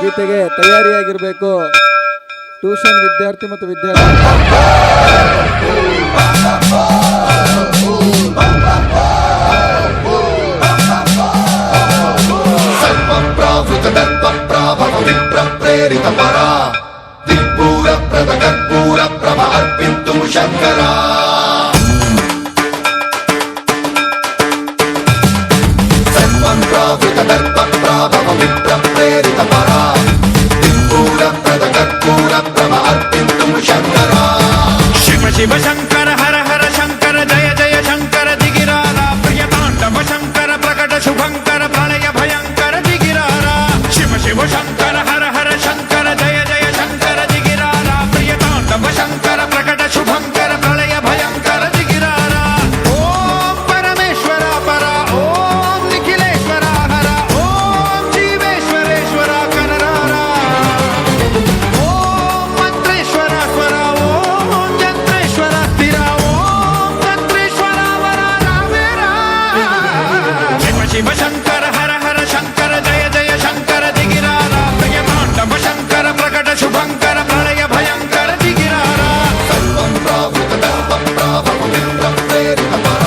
ಗೀತೆಗೆ ತಯಾರಿಯಾಗಿರಬೇಕು. ಟ್ಯೂಷನ್ ವಿದ್ಯಾರ್ಥಿ ಮತ್ತು ವಿದ್ಯಾರ್ಥಿ ಪ್ರೇರಿತ ಪರ ದಿಕ್ಪೂರ ಪ್ರದ ಕರ್ಪೂರ ಪ್ರಭ ಅರ್ಪಿತು ಶಂಕರ ಸರ್ವಪ್ರಾವೃತ ದರ್ಪ ಪ್ರಾಭವ ವಿಪ್ರ ಪ್ರೇರಿತ ಪರ ದಿಕ್ಪೂರ ಪ್ರದ ಕರ್ಪೂರ ಪ್ರಭ ಅರ್ಪಿತು ಶಂಕರ ಶಿವ ಶಿವ ಶಂಕರ ಹರ ಹರ ಶಂಕರ ಜಯ ಜಯ ಶಂಕರ ದಿಗಿರಾರ ಪ್ರಿಯ ತಾಂಡವ ಶಂಕರ ಪ್ರಕಟ ಶುಭಂಕರ ಪ್ರಳಯ ಭಯಂಕರ ದಿಗಿರಾರ ಶಿವ ಶಿವ ಶಂಕರ ಹರ ಹರ ಶಂಕರ ಜಯ ಜಯ ಶಂಕರ ದಿಗಿರಾರ ಪ್ರಿಯ ತಾಂಡವ ಶಂಕರ ಪ್ರಕಟ ಶುಭಂಕರ ಪ್ರಳಯ ಭಯಂಕರ ದಿಗಿರಾರ ಓಂ ಪರಮೇಶ್ವರ ಪರ ಓಂ ನಿಖಿಲೇಶ್ವರ ಹರ ಓಂ ಜೀವೇಶ್ವರೇಶ್ವರ ಕನರಾರ ಓಂ ಮಂತ್ರೇಶ್ವರ ಸ್ವರ ಓಂ ಯಂತ್ರೇಶ್ವರ ಸ್ಥಿರ ಓಂ ತಂತ್ರೇಶ್ವರ ವರ ರಾವೇರ ಶಿವ ಶಿವ ಶಂಕರ ಹರ ಹರ ಶಂಕರ ಜಯ ಜಯ ಶಂಕರ ದಿಗಿರಾರ ಪ್ರಿಯ ತಾಂಡವ ಶಂಕರ ಪ್ರಕಟ ಶುಭಂಕರ ಪ್ರಳಯ ಭಯಂಕರ ದಿಗಿರಾರ ಸರ್ವಪ್ರಾವೃತ ದರ್ಪ ಪ್ರಾಭವ ವಿಪ್ರ ಪ್ರೇರಿತ ಪರ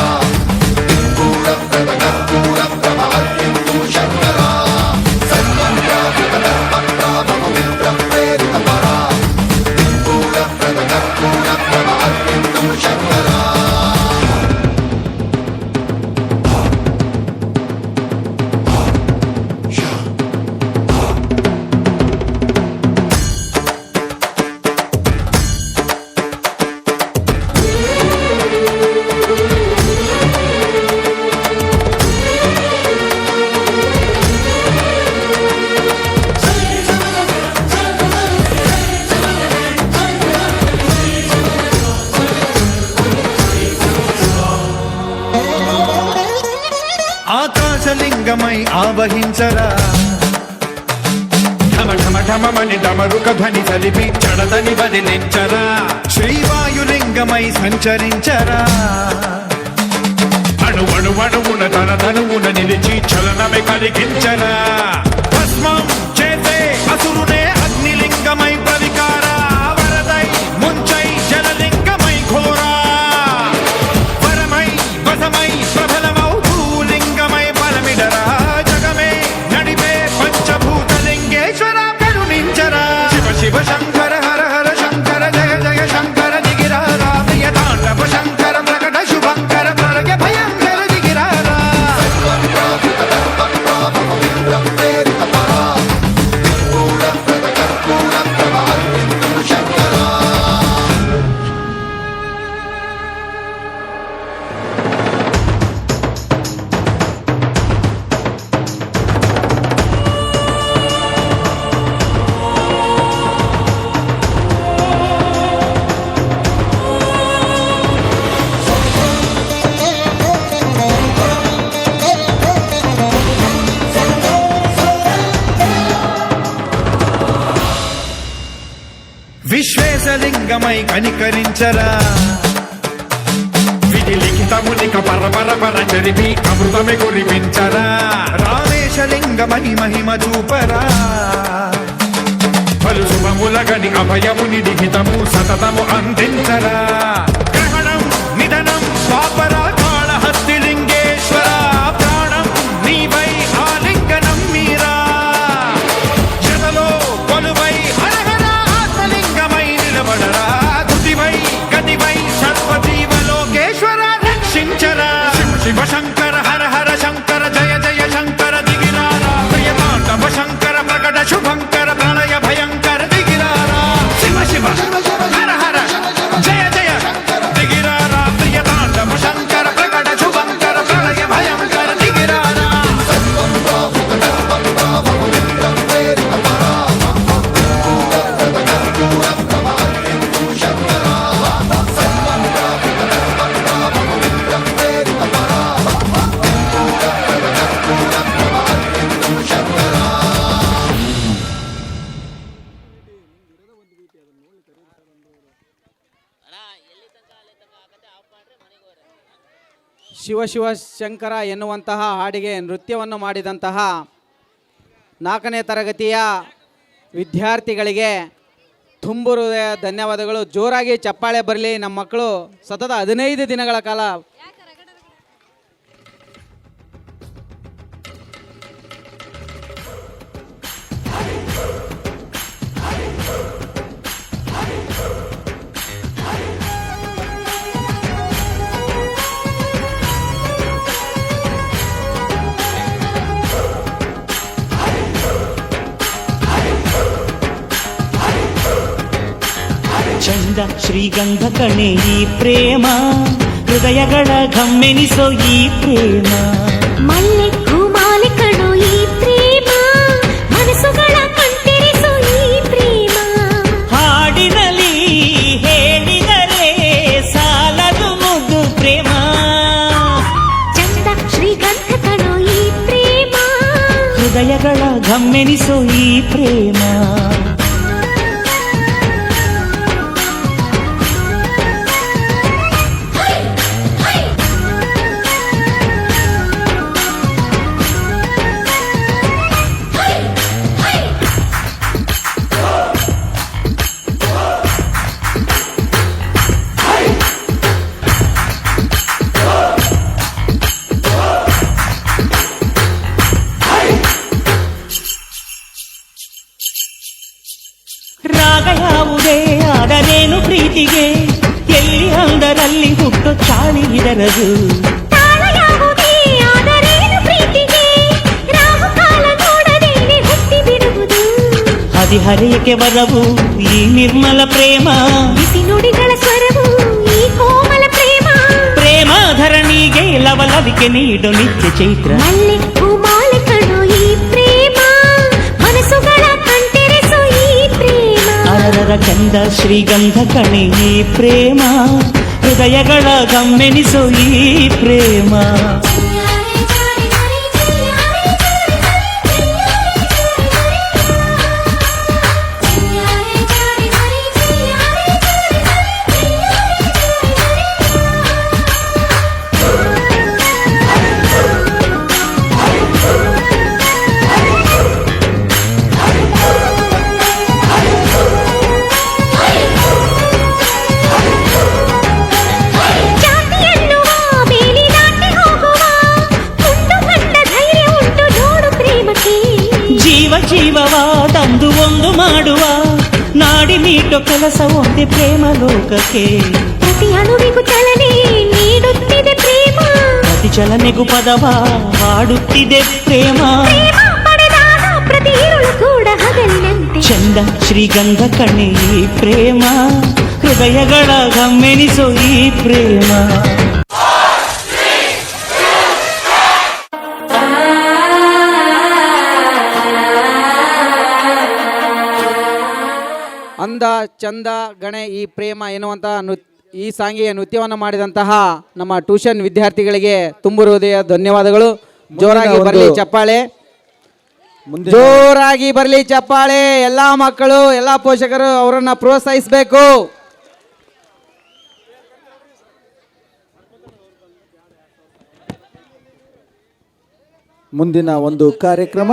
ದಿಕ್ಪೂರ ಪ್ರದ ಕರ್ಪೂರ ಪ್ರಭ ಅರ್ಪಿತು ಶಂಕರ ಸರ್ವಪ್ರಾವೃತ ದರ್ಪ ಪ್ರಾಭವ ವಿಪ್ರ ಪ್ರೇರಿತ ಪರ ದಿಕ್ಪೂರ ಪ್ರದ ಕರ್ಪೂರ ಪ್ರಭ ಅರ್ಪಿತು ಶಂಕರ ఆకాశలింగమై ఆవహించరా ఢమ ఢమ ఢమమని డమరుక ధ్వని కలిపి చడదని బదిలించరా శ్రీవాయులింగమై సంచరించరా అణువణువున తన తనువున నిలిచి చలనమే కలిగించరా భస్మం చేసే అసురునే అగ్నిలింగమై ప్రవికారా వరదై ముంచై జలలింగమై ఘోరా వరమై వసమై ప్రబలమౌ భూలింగమై బలమిడరా జగమే నడిపే పంచభూతలింగేశ్వర కరుణించరా శివ శివ శంకర హర హర శంకర జయ జయ శంకర దిగిరార ప్రియ తాండవ శంకర ప్రకట శుభంకర ప్రళయ భయంకర దిగిరార ಸರ್ವಪ್ರಾವೃತ ದರ್ಪ ಪ್ರಾಭವ ವಿಪ್ರ ಪ್ರೇರಿತ ಪರ ದಿಕ್ಪೂರ ಪ್ರದ ಕರ್ಪೂರ ಪ್ರಭ ಅರ್ಪಿತು ಶಂಕರ విశ్వేశలింగమై కనికరించరా విధి లిఖితమునిక పరపర పర జరిపి అమృతమే కురిపించరా రామేశలింగమై మహిమ చూపరా పలు శుభములగని అభయముని లిఖితము సతతము అందించరా గ్రహణం నిధనం పాపరా కాళహస్తి లింగేశ్వర ప్రాణం నీవై ఆలింగనం మీరా జగలో కొలువై హర హర ఆత్మలింగమై నిలబడరా తుదివై గతివై సర్వజీవలోకేశ్వర రక్షించరా శివ శివ శంకర హర హర శంకర జయ జయ శంకర దిగిరార ప్రియ తాండవ శంకర ప్రకట శుభంకర ప్రళయ భయంకర దిగిరార శివ శివ హర హర జయ జయ దిగిరార ప్రియ తాండవ శంకర ప్రకట శుభంకర ప్రళయ భయంకర దిగిరార ಸರ್ವಪ್ರಾವೃತ ದರ್ಪ ಪ್ರಾಭವ ವಿಪ್ರ ಪ್ರೇರಿತ ಪರ ದಿಕ್ಪೂರ ಪ್ರದ ಕರ್ಪೂರ ಪ್ರಭ ಅರ್ಪಿತು ಶಂಕರ ಸರ್ವಪ್ರಾವೃತ ದರ್ಪ ಪ್ರಾಭವ ವಿಪ್ರ ಪ್ರೇರಿತ ಪರ ದಿಕ್ಪೂರ ಪ್ರದ ಕರ್ಪೂರ ಪ್ರಭ ಅರ್ಪಿತು ಶಂಕರ ಶಿವ ಶಿವ ಶಂಕರ ಎನ್ನುವಂತಹ ಹಾಡಿಗೆ ನೃತ್ಯವನ್ನು ಮಾಡಿದಂತಹ 4ನೇ ತರಗತಿಯ ವಿದ್ಯಾರ್ಥಿಗಳಿಗೆ ತುಂಬು ಹೃದಯ ಧನ್ಯವಾದಗಳು. ಜೋರಾಗಿ ಚಪ್ಪಾಳೆ ಬರಲಿ. ನಮ್ಮ ಮಕ್ಕಳು ಸತತ 15 ದಿನಗಳ ಕಾಲ ಚಂದ ಶ್ರೀಗಂಧ ಕಣೆ ಈ ಪ್ರೇಮ, ಹೃದಯಗಳ ಘಮ್ಮೆನಿಸೋ ಈ ಪ್ರೇಮ. ಮಲ್ಲೆ ಹೂಮಾಲೆ ಕಣೋ ಈ ಪ್ರೇಮ, ಮನಸ್ಸುಗಳ ಕಂಟೆರಿಸೋ ಈ ಪ್ರೇಮ. ಹಾಡಿನಲ್ಲಿ ಹೇಳಿದರೆ ಸಾಲದು ಮುದ್ದು ಪ್ರೇಮ. ಚಂದ ಶ್ರೀಗಂಧ ಕಣೋ ಈ ಪ್ರೇಮ, ಹೃದಯಗಳ ಘಮ್ಮೆನಿಸೋ ಈ ಪ್ರೇಮ. ರಾಗ ಯಾವುದೇ ಆದರೇನು ಪ್ರೀತಿಗೆ, ಎಲ್ಲಿ ಅಂದರಲ್ಲಿ ಹುಟ್ಟು ಚಾಳಿ ಇದರದು. ತಾಳ ಯಾವುದೇ ಆದರೇನು ಪ್ರೀತಿಗೆ, ರಾಹುಕಾಲ ನೋಡದೇನೆ ಹುಟ್ಟಿ ಬಿಡುವುದು. ಹದಿಹರೆಯಕ್ಕೆ ಬರವು ಈ ನಿರ್ಮಲ ಪ್ರೇಮ, ಬಿಸಿ ನುಡಿಗಳ ಸ್ವರವು ಈ ಕೋಮಲ ಪ್ರೇಮ. ಪ್ರೇಮ ಧರಣಿಗೆ ಲವಲವಿಕೆ ನೀಡು ನಿತ್ಯ ಚೈತ್ರ. ಮಲ್ಲೆ ಹೂಮಾಲೆ ಕಣೋ ಈ ಪ್ರೇಮ, ಮನಸ್ಸುಗಳ ಕಂಟೆರಿಸೋ ಈ ಪ್ರೇಮ. ಅರರ ಚಂದ ಶ್ರೀಗಂಧ ಕಣೆ ಈ ಪ್ರೇಮ, ಹೃದಯಗಳ ಗಮ್ಮೆನಿಸೋ ಈ ಪ್ರೇಮ. ಜೀವವ ತಂದು ಒಂದು ಮಾಡುವ, ನಾಡಿ ಮೀಟೋ ಕೆಲಸ ಒಂದೇ ಪ್ರೇಮ ಲೋಕಕ್ಕೆ. ಪ್ರತಿ ಅಣುವಿಗೂ ಚಲನೆ ನೀಡುತ್ತಿದೆ ಪ್ರೇಮ, ಪ್ರತಿ ಚಲನೆಗೂ ಪದವ ಹಾಡುತ್ತಿದೆ ಪ್ರೇಮ. ಪ್ರೇಮ ಪಡೆದಾಗ ಪ್ರತಿ ಇರುಳು ಕೂಡ ಹಗಲಿನಂತೆ. ಚಂದ ಶ್ರೀಗಂಧ ಕಣೆ ಈ ಪ್ರೇಮ, ಹೃದಯಗಳ ಗಮ್ಮೆನಿಸೋ ಈ ಪ್ರೇಮ. ಅಂದ ಚಂದ ಗಣೆ ಈ ಪ್ರೇಮ ಎನ್ನುವಂತಹ ಈ ಸಾಂಗಿಗೆ ನೃತ್ಯವನ್ನು ಮಾಡಿದಂತಹ ನಮ್ಮ ಟ್ಯೂಷನ್ ವಿದ್ಯಾರ್ಥಿಗಳಿಗೆ ತುಂಬು ಹೃದಯ ಧನ್ಯವಾದಗಳು. ಜೋರಾಗಿ ಬರಲಿ ಚಪ್ಪಾಳೆ, ಜೋರಾಗಿ ಬರಲಿ ಚಪ್ಪಾಳೆ. ಎಲ್ಲ ಮಕ್ಕಳು ಎಲ್ಲ ಪೋಷಕರು ಅವರನ್ನು ಪ್ರೋತ್ಸಾಹಿಸಬೇಕು. ಮುಂದಿನ ಒಂದು ಕಾರ್ಯಕ್ರಮ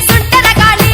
ಸುಂಟರ ಗಾಳಿ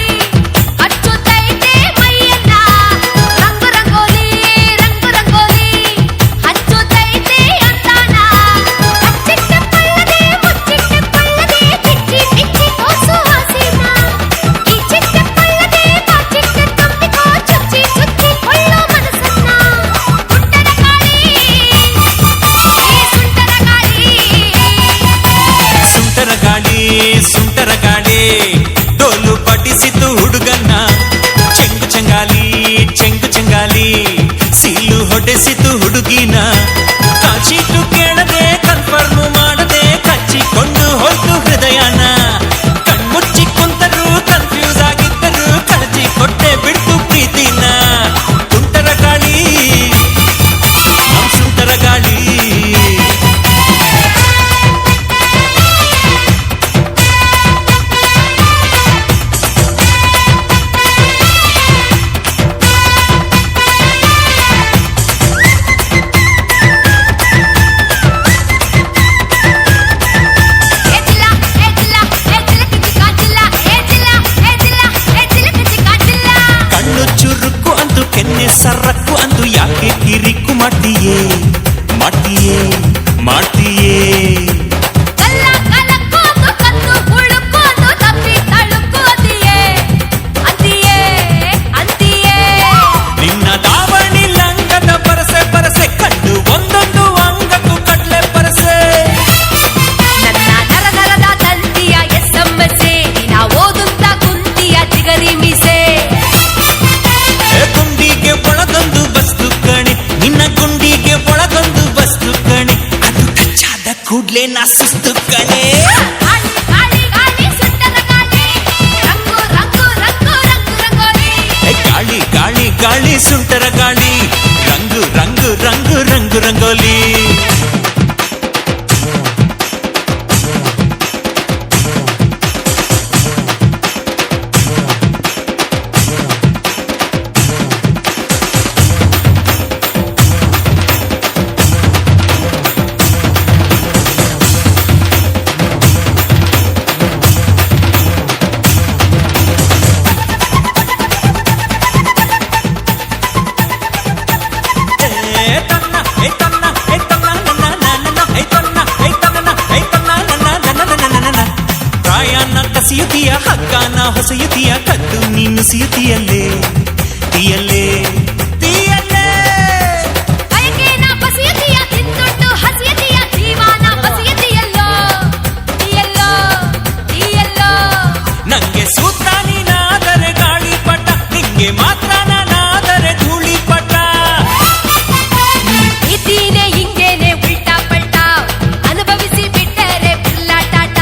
ಸುಮ್ನೆ ಸರಕು ಅಂದು ಯಾಕೆ ಕಿರಿಕು ಮಾಡ್ತೀಯೇ ಮಾಡ್ತೀಯೇ ಮಾಡ್ತೀಯೇ ಕಲ್ಲ ಕಲಕೋದು ಕತ್ತು ಹುಡುಕೋದು ತಪ್ಪಿ ತಳುಕೋದಿಯೇ ಅಂತಿಯೇ ಅಂತಿಯೇ ನಿನ್ನ ದಾವಣಿ ಲಂಗದ ಪರಸೆ ಪರಸೆ ಕಂಡು ಒಂದೊಂದು ಅಂಗಕ್ಕೂ ಕಡ್ಲೆ ಪರಸೆ ನನ್ನ ನರನರದ ತಂತಿಯ ಎಸ್ಸಮ್ಮಸೆ ದಿನ ಓದುತ್ತ ಕುಂತಿಯ ಚಿಗರಿ ಮಿಸೆ ಗುಂಡಿಗೆ ಒಳಗೊಂದು ವಸ್ತು ಕಣೆ ನಿನ್ನ ಗುಂಡಿಗೆ ಒಳಗೊಂದು ವಸ್ತು ಕಣೆ ಅದು ಟಚ್ಚಾದ ಕೂಡ್ಲೆ ನಾ ಸುಸ್ತು ಕಣೆ ಗಾಳಿ ಗಾಳಿ ಗಾಳಿ ಸುಟ್ಟದ ಗಾಳಿ ರಂಗು ರಂಗು ರಂಗು ರಂಗು ರಂಗೋಲಿ ಗಾಳಿ ಗಾಳಿ ಗಾಳಿ ಸುಂಟರ ಗಾಳಿ ರಂಗು ರಂಗು ರಂಗು ರಂಗು ರಂಗೋಲಿ ಪ್ರಾಯನ ಕಸಿಯುತ್ತೀಯ ಹಗ್ಗಾನ ಹೊಸೆಯುತ್ತೀಯ ಕದ್ದು ನೀನು ಸಿಯುತ್ತೀಯಲ್ಲೇ ತೀಯಲ್ಲೇ ತೀಯಲ್ಲೇ ಬಯಕೇನ ಬಸಿಯತಿಯ ತಿಂದುಂಡು ಹಸಿಯತಿಯ ಜೀವನ ಬಸಿಯತಿಯಲ್ಲೋ ನೀಯಲ್ಲೋ ನೀಯಲ್ಲೋ ನಂಗೆ ಸೂತ್ರ ನೀನಾದರೆ ಗಾಳಿ ಪಟ ನಿಂಗೆ ಮಾತ್ರ ನಾನಾದರೆ ಧೂಳಿ ಪಟ ಇದ್ದೀನೆ ಹಿಂಗೇನೆ ಉಲ್ಟಾ ಪಲ್ಟಾ ಅನುಭವಿಸಿ ಬಿಟ್ಟರೆ ಪಿಲ್ಲಾಟಾಟ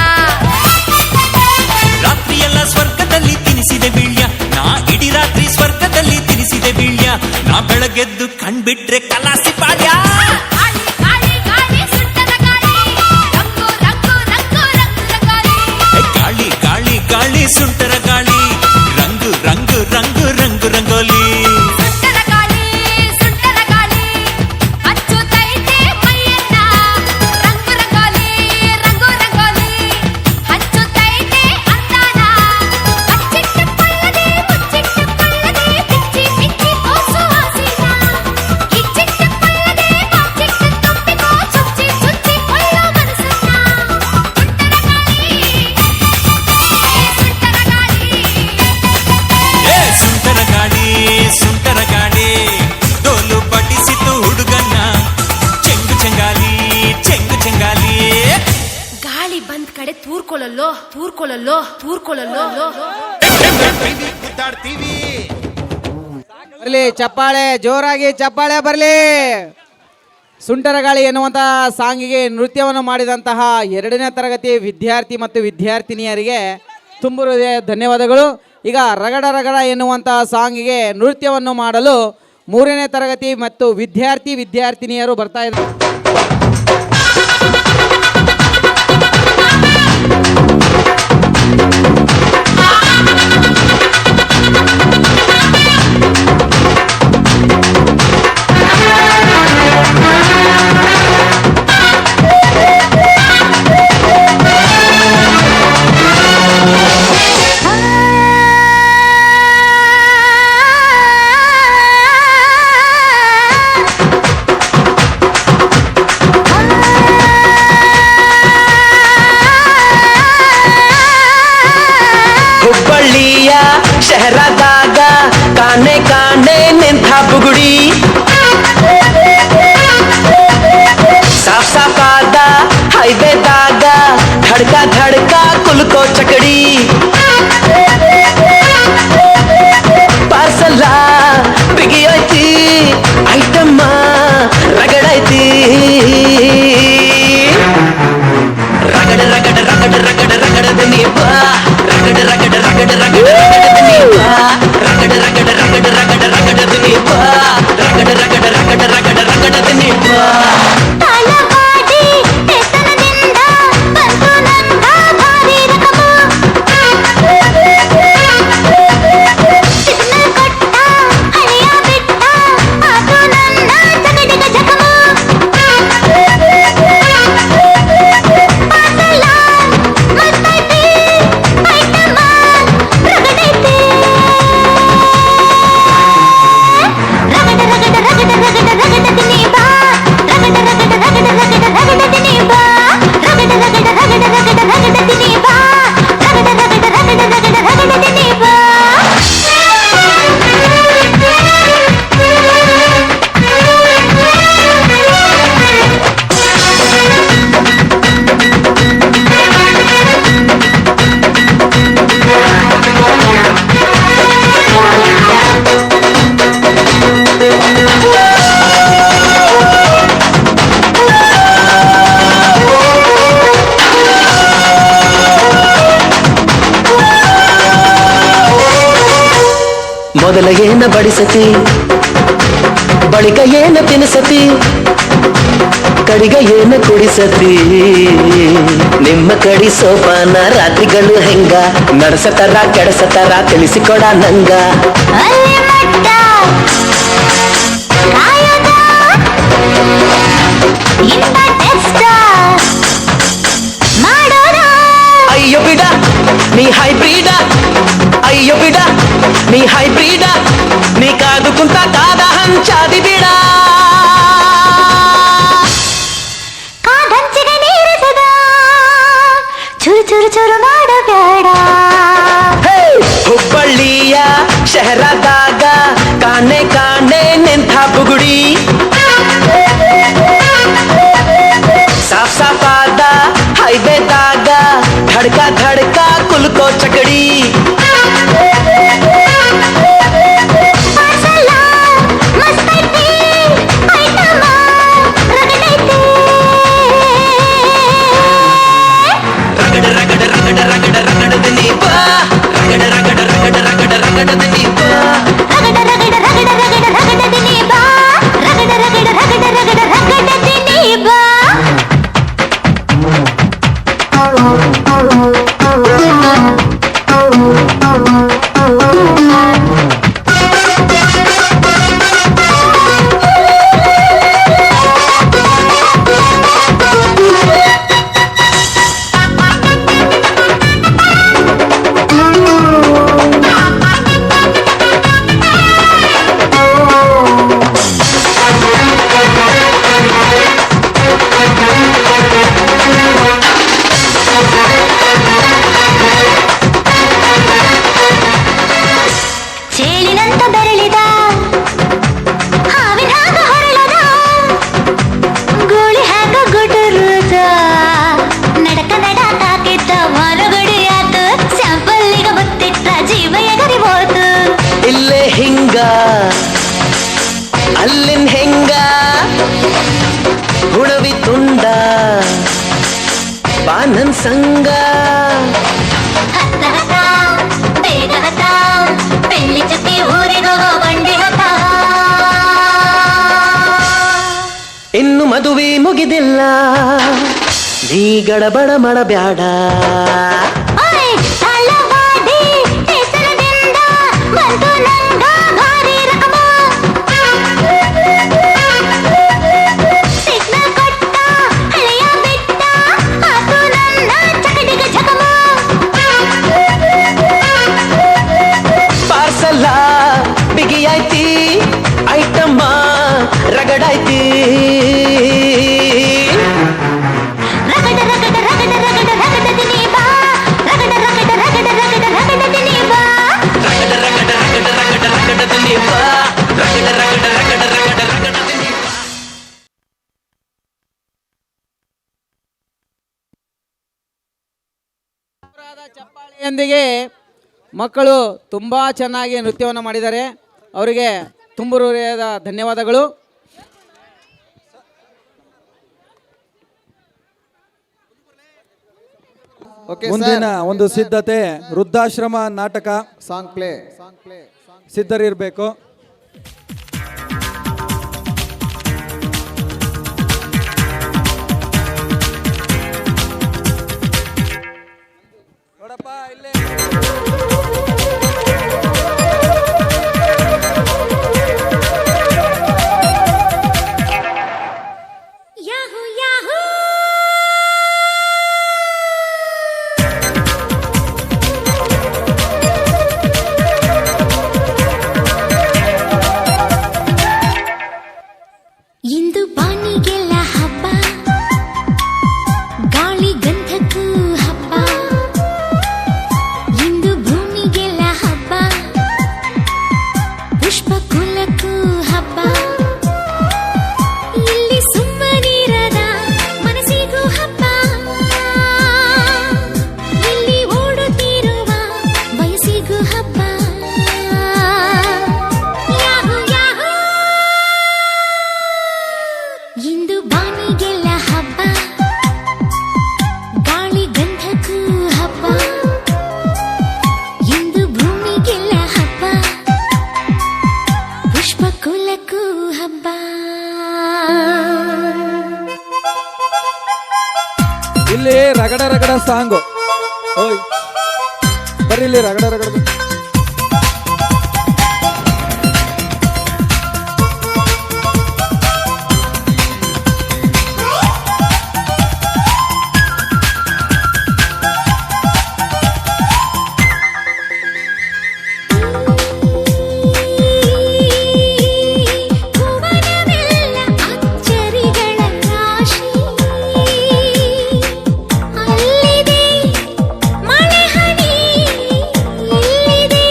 ರಾತ್ರಿಯೆಲ್ಲ ಸ್ವರ್ಗದಲ್ಲಿ ತಿನಿಸಿದೆ ಬೀಳ್ಯ ನಾ ಇಡೀ ರಾತ್ರಿ ಸ್ವರ್ಗದಲ್ಲಿ ತಿನಿಸಿದೆ ಬೀಳ್ಯ ನಾ ಬೆಳಗೆದ್ದು ಕಣ್ಬಿಟ್ರೆ ಕಲಾಸಿ ಪಾಡ್ಯ ಗಾಳಿ ಗಾಳಿ ಗಾಳಿ ಸುಟ್ಟದ ಗಾಳಿ ರಂಗು ರಂಗು ರಂಗು ರಂಗು ರಂಗೋಲಿ ಗಾಳಿ ಗಾಳಿ ಗಾಳಿ ಸುಂಟರ ಗಾಳಿ ರಂಗು ರಂಗು ರಂಗು ರಂಗು ರಂಗೋಲಿ ಸುಟ್ಟದ ಗಾಳಿ ಹಚ್ಚುತ್ತೈತೆ ಮೈಯನ್ನ ರಂಗು ರಂಗೋಲಿ ರಂಗು ರಂಗೋಲಿ ಹಚ್ಚುತ್ತೈತೆ ಅಂದಾನ ಅಚ್ಚಿಟ್ಟು ಪಳ್ಳದೆ ಮುಚ್ಚಿಟ್ಟು ಪಳ್ಳದೆ ಬಿಚ್ಚಿ ಬಿಚ್ಚಿ ಕೋಸು ಹಸಿನ ಇಚ್ಚಿಟ್ಟು ಪಳ್ಳದೆ ಬಾಚಿಟ್ಟು ತುಂಬಿಕೋ ಚುಚ್ಚಿ ಚುಚ್ಚಿ ಕೊಳ್ಳೋ ಮನಸ್ಸನ್ನ ಸುಟ್ಟದ ಗಾಳಿ ಸುಂಟರ ಗಾಳಿ ಡೋಲು ಬಡಿಸಿತು ಹುಡುಗನ್ನ ಚೆಂಗು ಚೆಂಗಾಲಿ ಚೆಂಗು ಚೆಂಗಾಲಿ ಗಾಳಿ ಬಂದ್ ಕಡೆ ತೂರ್ಕೊಳ್ಳಲ್ಲೋ ಗುದ್ದಾಡ್ತೀವಿ ಬರ್ಲಿ ಚಪ್ಪಾಳೆ, ಜೋರಾಗಿ ಚಪ್ಪಾಳೆ ಬರಲಿ. ಸುಂಟರ ಗಾಳಿ ಎನ್ನುವಂತಹ ಸಾಂಗಿಗೆ ನೃತ್ಯವನ್ನು ಮಾಡಿದಂತಹ 2ನೇ ತರಗತಿ ವಿದ್ಯಾರ್ಥಿ ಮತ್ತು ವಿದ್ಯಾರ್ಥಿನಿಯರಿಗೆ ತುಂಬ ಹೃದಯ ಧನ್ಯವಾದಗಳು. ಈಗ ರಗಡ ರಗಡ ಎನ್ನುವಂತಹ ಸಾಂಗಿಗೆ ನೃತ್ಯವನ್ನು ಮಾಡಲು 3ನೇ ತರಗತಿ ಮತ್ತು ವಿದ್ಯಾರ್ಥಿನಿಯರು ಬರ್ತಾ ಇದ್ದಾರೆ. ಹುಬ್ಬಳ್ಳಿಯ ಶಹರದಾಗ ಕಾಣೆ ಕಾಣೆ ನಿಂತ ಬುಗುಡಿ ಸಾಫ್ ಸಾಫಾದ ಹೈವೇದಾಗ ಧಡ್ಕ ಧಡ್ಕ ಕುಲ್ಕೋ ಚಕಡಿ ಪಾರ್ಸಲ್ಲ ಬಿಗಿಯೈತಿ ಐಟಮ್ಮ ರಗಡೈತಿ ರಗಡ ರಗಡ ರಗಡ ರಗಡ ರಗಡದ ನೀ ಬಾ ರಗಡ ರಗಡ ರಗಡ ರಗಡ ರಗಡದ ನೀ ಬಾ ರಗಡ ರಗಡ ರಗಡ ರಗಡ ರಗಡದ ನೀ ಬಾ ರಗಡ ರಗಡ ರಗಡ ರಗಡ ರಗಡದ ನೀ ಬಾ ತಾಳವಾಡಿ ಎತ್ತರದಿಂದ ಬಂತು ನಂದ ಭಾರಿ ರಕಮ ಮೊದಲ ಏನ ಬಡಿಸತಿ, ಬಳಿಕ ಏನ ತಿನಿಸತಿ, ಕಡಿಗ ಏನ ಕುಡಿಸತಿ. ನಿಮ್ಮ ಕಡಿ ಸೋಪಾನ ರಾತ್ರಿಗಳು ಹೆಂಗ ನಡೆಸತಾರ ಕೆಡಸತಾರ ತಿಳಿಸಿಕೊಡ ನಂಗ. ಅಲ್ಲಿ ಮಟ್ಟ ಕಾಯದ ಇಂಥ ಟೆಸ್ಟ್ ಮಾಡೋಣ. ಅಯ್ಯೋ ಬಿಡ ನೀ ಹೈಬ್ರಿಡ, ಅಯ್ಯೋ ಬಿಡ ನೀ ಹೈಬ್ರಿಡ, ನೀ ಕಾದು ಕುಂತ ಕಾದ ಹಂಚಾದಿ ಬಿಡ. ಕಾದಂಚಿಗೆ ನೀರಿಸದ ಚುರು ಚುರು ಚುರು ಮಾಡಬೇಡ. ಹುಬ್ಬಳ್ಳಿಯ ಶಹರದಾಗ ಕಾಣೆ ಕಾಣೆ ನಿಂತ ಬುಗುಡಿ, ಸಾಫ್ ಸಾಫಾದ ಹೈವೇದಾಗ ಧಡ್ಕ ಧಡ್ಕ ಕುಲ್ಕೋ ಚಕಡಿ. ಮಸಾಲ ಮಸ್ತೈತಿ ಐಟಮ ರಗಡೈತಿ. ರಗಡ ರಗಡ ರಗಡ ರಗಡ ರಗಡದ ನೀ ಬಾ, ರಗಡ ರಗಡ ರಗಡ ರಗಡ ರಗಡದ ನೀ ಬಾ. ರಗಡ ರಗಡ ರಗಡ ರಗಡ ರಗಡದಿನಿ ಬಾ, ರಗಡ ರಗಡ ರಗಡ ರಗಡ ರಗಡದಿನಿ ಬಾ. ಚೇಳಿನಂತ ಬೆರಳಿದ ಹಾವಿನ ಹಾಗ ಹೊರಳದ, ಗೋಳಿ ಹಾಗ ಗುಟುರುದ, ನಡಕ ನಡಕಾಕಿದ್ದ ಮರಗಡಿಯಾತ, ಸ್ಯಾಂಪಲ್ಲಿಗ ಗೊತ್ತಿಟ್ಟ ಜೀವ ಎಗರಿ ಹೋತು. ಇಲ್ಲೇ ಹಿಂಗ ಅಲ್ಲಿನ್ ಹೆಂಗ ಹುಣವಿ ತುಂಡ ಬಾನನ್ ಸಂಗ. ಹತ್ತ ಹತ್ತ ಬೇಗ ಹತ್ತ, ಬೆಳ್ಳಿ ಚುಕ್ಕಿ ಊರಿಗೋಗೋ ಬಂಡಿ ಹತ್ತ. ಇನ್ನು ಮದುವೆ ಮುಗಿದಿಲ್ಲ, ನೀ ಗಡಬಡ ಮಾಡಬ್ಯಾಡ. ಓಯ್ ತಳವಾಡಿ ಹೆಸರದಿಂದ ಬಂತು ನಂಗ ಭಾರಿ ರಕಮ. ಸಿಗ್ನಲ್ ಕೊಟ್ಟ ಹಳೆಯ ಬಿಟ್ಟ ಆತು ನನ್ನ ಚಕಡಿಗ ಜಗಮ. ಪಾರ್ಸಲ್ಲ ಬಿಗಿಯಾಯ್ತಿ, ಐಟಮ್ಮ ರಗಡಾಯ್ತಿ. ರಗಡ ರಗಡ ರಗಡ ರಗಡ ರಗಡದಿನಿ ಬಾ, ರಗಡ ರಗಡ ರಗಡ ರಗಡ ರಗಡದಿನಿ ಬಾ. ರಗಡ ರಗಡ ರಗಡ ರಗಡ ರಗಡದ ನೀ ಬಾ, ರಗಡ ರಗಡ ರಗಡ ರಗಡ ರಗಡದ ನೀ ಬಾ. ಚಪ್ಪಾಳೆಯೊಂದಿಗೆ ಮಕ್ಕಳು ತುಂಬ ಚೆನ್ನಾಗಿ ನೃತ್ಯವನ್ನು ಮಾಡಿದ್ದಾರೆ. ಅವರಿಗೆ ತುಂಬ ಹೃದಯದ ಧನ್ಯವಾದಗಳು. ಮುಂದಿನ ಒಂದು ಸಿದ್ಧತೆ ವೃದ್ಧಾಶ್ರಮ ನಾಟಕ ಸಾಂಗ್ ಪ್ಲೇ ಸಿದ್ಧರಿರಬೇಕು. ನೋಡಪ್ಪ ಇಲ್ಲೇ ಯಾಹೂ ಯಾಹೂ ಇಂದು ಬಾನಿಗೆಲ್ಲ ಹಬ್ಬ, ಗಾಳಿ ಗಂಧಕ್ಕೂ ಹಬ್ಬ. ಇಂದು ಭೂಮಿಗೆಲ್ಲ ಹಬ್ಬ, ಪುಷ್ಪ ಕುಲಕ್ಕೂ ಹಬ್ಬ. ಇಲ್ಲಿ ಸುಮ್ಮನಿರದ ಮನಸ್ಸಿಗೂ ಹಬ್ಬ, ಇಲ್ಲಿ ಓಡುತ್ತಿರುವ ವಯಸ್ಸಿಗೂ ಹಬ್ಬ. ಯಾಹೂ ಯಾಹೂ ಇಂದು ಬಾನಿಗೆಲ್ಲ ಹಬ್ಬ, ಗಾಳಿ ಗಂಧಕ್ಕೂ ಹಬ್ಬ. ಇಂದು ಭೂಮಿಗೆಲ್ಲ ಹಬ್ಬ, ಇಲ್ಲಿ ರಗಡ ರಗಡ ಸಾಂಗು. ಓಯ್ ಬರ್ರಿ ಇಲ್ಲಿ ರಗಡ ರಗಡ. ಭುವನವೆಲ್ಲ ಅಚ್ಚರಿಗಳ ರಾಶಿ ಅಲ್ಲಿದೆ ಮಳೆ ಹನಿ ಇಲ್ಲಿದೆ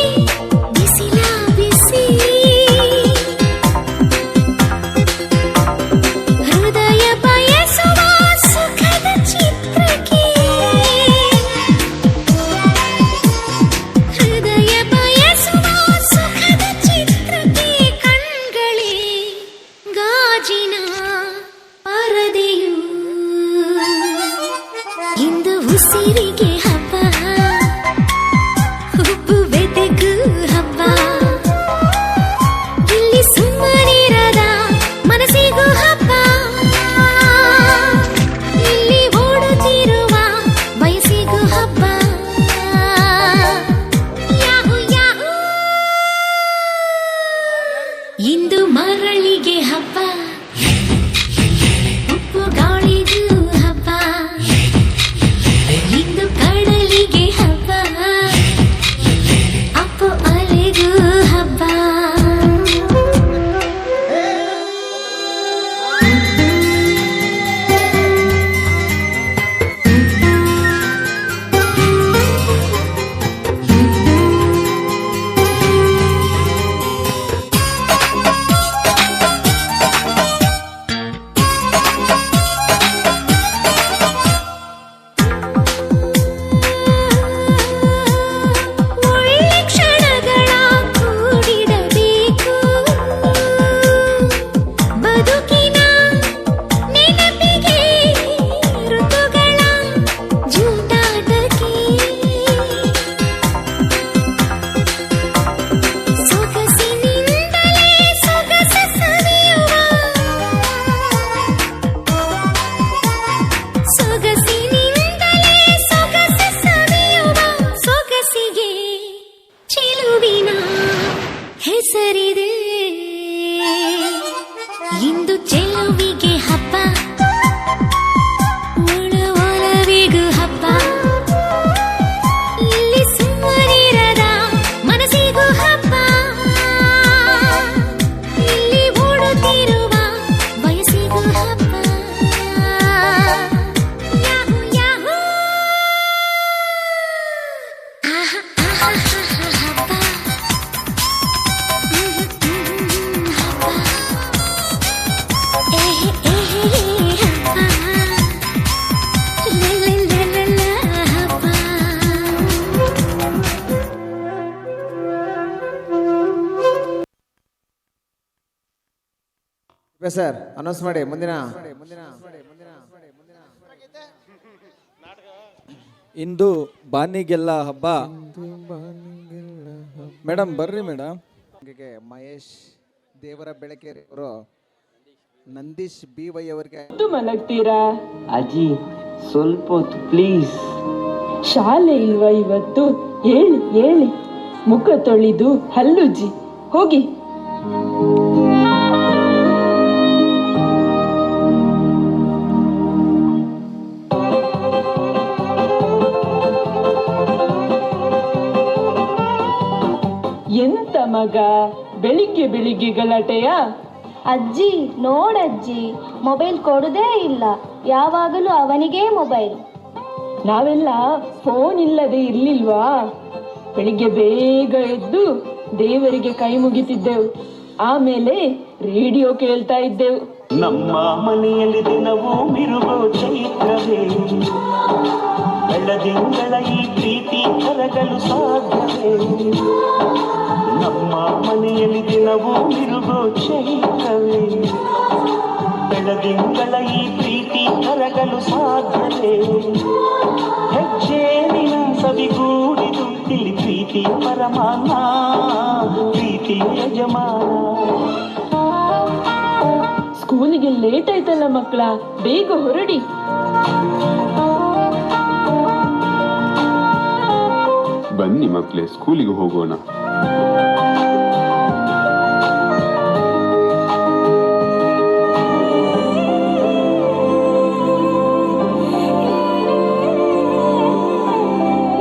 ಬಿಸಿಲ ಬಿಸಿ ಹೃದಯ ಬಯಸುವ ಸುಖದ ಚಿತ್ರಕ್ಕೆ ಹೃದಯ ಬಯಸುವ ಸುಖದ ಚಿತ್ರಕ್ಕೆ ಕಣ್ಗಳೇ ಗಾಜಿನ ಪರದೆಯು ಇಂದು ಉಸಿರಿಗೆ ಹಬ್ಬ ಹುಬ್ಬು ಬೆದಕು ಹಬ್ಬ ಇಲ್ಲಿ ಸುಮ್ಮನಿರದ ಮನಸ್ಸಿಗೂ ಹಬ್ಬ ಇಲ್ಲಿ ಓಡುತ್ತಿರುವ ವಯಸ್ಸಿಗೂ ಹಬ್ಬ ಯಾಹು ಯಾಹು ಇಂದು ಮರಳಿಗೆ ಹಬ್ಬ ಉಪ್ಪು ಗಾಳಿಗೂ ಹಬ್ಬ ಇಂದು ಕಡಲಿಗೆ ಹಬ್ಬ ಅಪ್ಪು ಅಲೆಗೂ ಹಬ್ಬ ಒಳ್ಳೆ ಕ್ಷಣಗಳ ಕೂಡಿಡಬೇಕು ಬದುಕಿನ ನೆನಪಿಗೆ ಋತುಗಳ ಜೂಟಾಟಕ್ಕೆ ಸೊಗಸಿನಿಂದಲೇ ಸೊಗಸ ಸವಿಯುವ ಸೊಗಸಿನಿಂದಲೇ ಸೊಗಸ ಸವಿಯುವ ಸೊಗಸಿಗೆ ಚೆಲುವಿನ ಹೆಸರಿದೆ ಇಂದು ಚೆಲುವಿಗೆ ಹಬ್ಬ ಒಳ ಒಲವಿಗೂ ಹಬ್ಬ ಇಲ್ಲಿ ಸುಮ್ಮನಿರದ ಮನಸ್ಸಿಗೂ ಹಬ್ಬ ಇಲ್ಲಿ ಓಡುತ್ತಿರುವ ವಯಸ್ಸಿಗೂ ಹಬ್ಬ ಯಾಹು ಯಾಹು ಆಹಾ ಆಹಾ ಹಬ್ಬ ಹಬ್ಬ ಏಹೆ ಏಹೆ ಹಬ್ಬ ಲಲಲಲಲ ಹಬ್ಬ ಸರ್ ಅನೌನ್ಸ್ ಮಾಡಿ ಮುಂದಿನ ಇಂದು ಬಾನಿಗೆಲ್ಲ ಹಬ್ಬ. ಮೇಡಮ್ ಬರ್ರಿ ಮೇಡಮ್. ಮಹೇಶ್ ದೇವರ ಬೆಳಕೇರಿ ಅವರು ನಂದೀಶ್ ಬಿ ವೈ ಅವರಿಗೆ ಮಲಗ್ತೀರಾ? ಅಜ್ಜಿ ಸ್ವಲ್ಪ ಹೊತ್ತು ಪ್ಲೀಸ್. ಶಾಲೆ ಇಲ್ವಾ ಇವತ್ತು? ಹೇಳಿ ಹೇಳಿ, ಮುಖ ತೊಳೆದು ಹಲ್ಲುಜ್ಜಿ ಹೋಗಿ. ಎಂತ ಮಗ ಬೆಳಿಗ್ಗೆ ಬೆಳಿಗ್ಗೆ ಗಲಾಟೆಯ? ಅಜ್ಜಿ ನೋಡಜ್ಜಿ, ಮೊಬೈಲ್ ಕೊಡುದೇ ಇಲ್ಲ, ಯಾವಾಗಲೂ ಅವನಿಗೇ ಮೊಬೈಲ್. ನಾವೆಲ್ಲ ಫೋನ್ ಇಲ್ಲದೆ ಇರ್ಲಿಲ್ವಾ? ಬೆಳಿಗ್ಗೆ ಬೇಗ ಎದ್ದು ದೇವರಿಗೆ ಕೈ ಮುಗಿತಿದ್ದೆವು, ಆಮೇಲೆ ರೇಡಿಯೋ ಕೇಳ್ತಾ ಇದ್ದೆವು. ನಮ್ಮ ಮನೆಯಲ್ಲಿ ದಿನವೂ ಮಿರುಗೋ ಚೈತ್ರವೇ, ಬೆಳದಿಂಗಳ ಈ ಪ್ರೀತಿ ಕರಗಲು ಸಾಧ್ಯವೇ? ನಮ್ಮ ಮನೆಯಲ್ಲಿ ದಿನವೂ ಮಿರುಗೋ ಚೈತ್ರವೇ, ಬೆಳದಿಂಗಳ ಈ ಪ್ರೀತಿ ಕರಗಲು ಸಾಧ್ಯವೇ? ಹೆಜ್ಜೇನಿನ ಸವಿಗೂಡಿದು ಇಲ್ಲಿ ಪ್ರೀತಿಯ ಪರಮಾನ, ಪ್ರೀತಿಯ ಯಜಮಾನ. ಸ್ಕೂಲಿಗೆ ಲೇಟ್ ಆಯ್ತಲ್ಲ ಮಕ್ಕಳ, ಬೇಗ ಹೊರಡಿ. ಬನ್ನಿ ಮಕ್ಕಳೇ, ಸ್ಕೂಲಿಗೆ ಹೋಗೋಣ.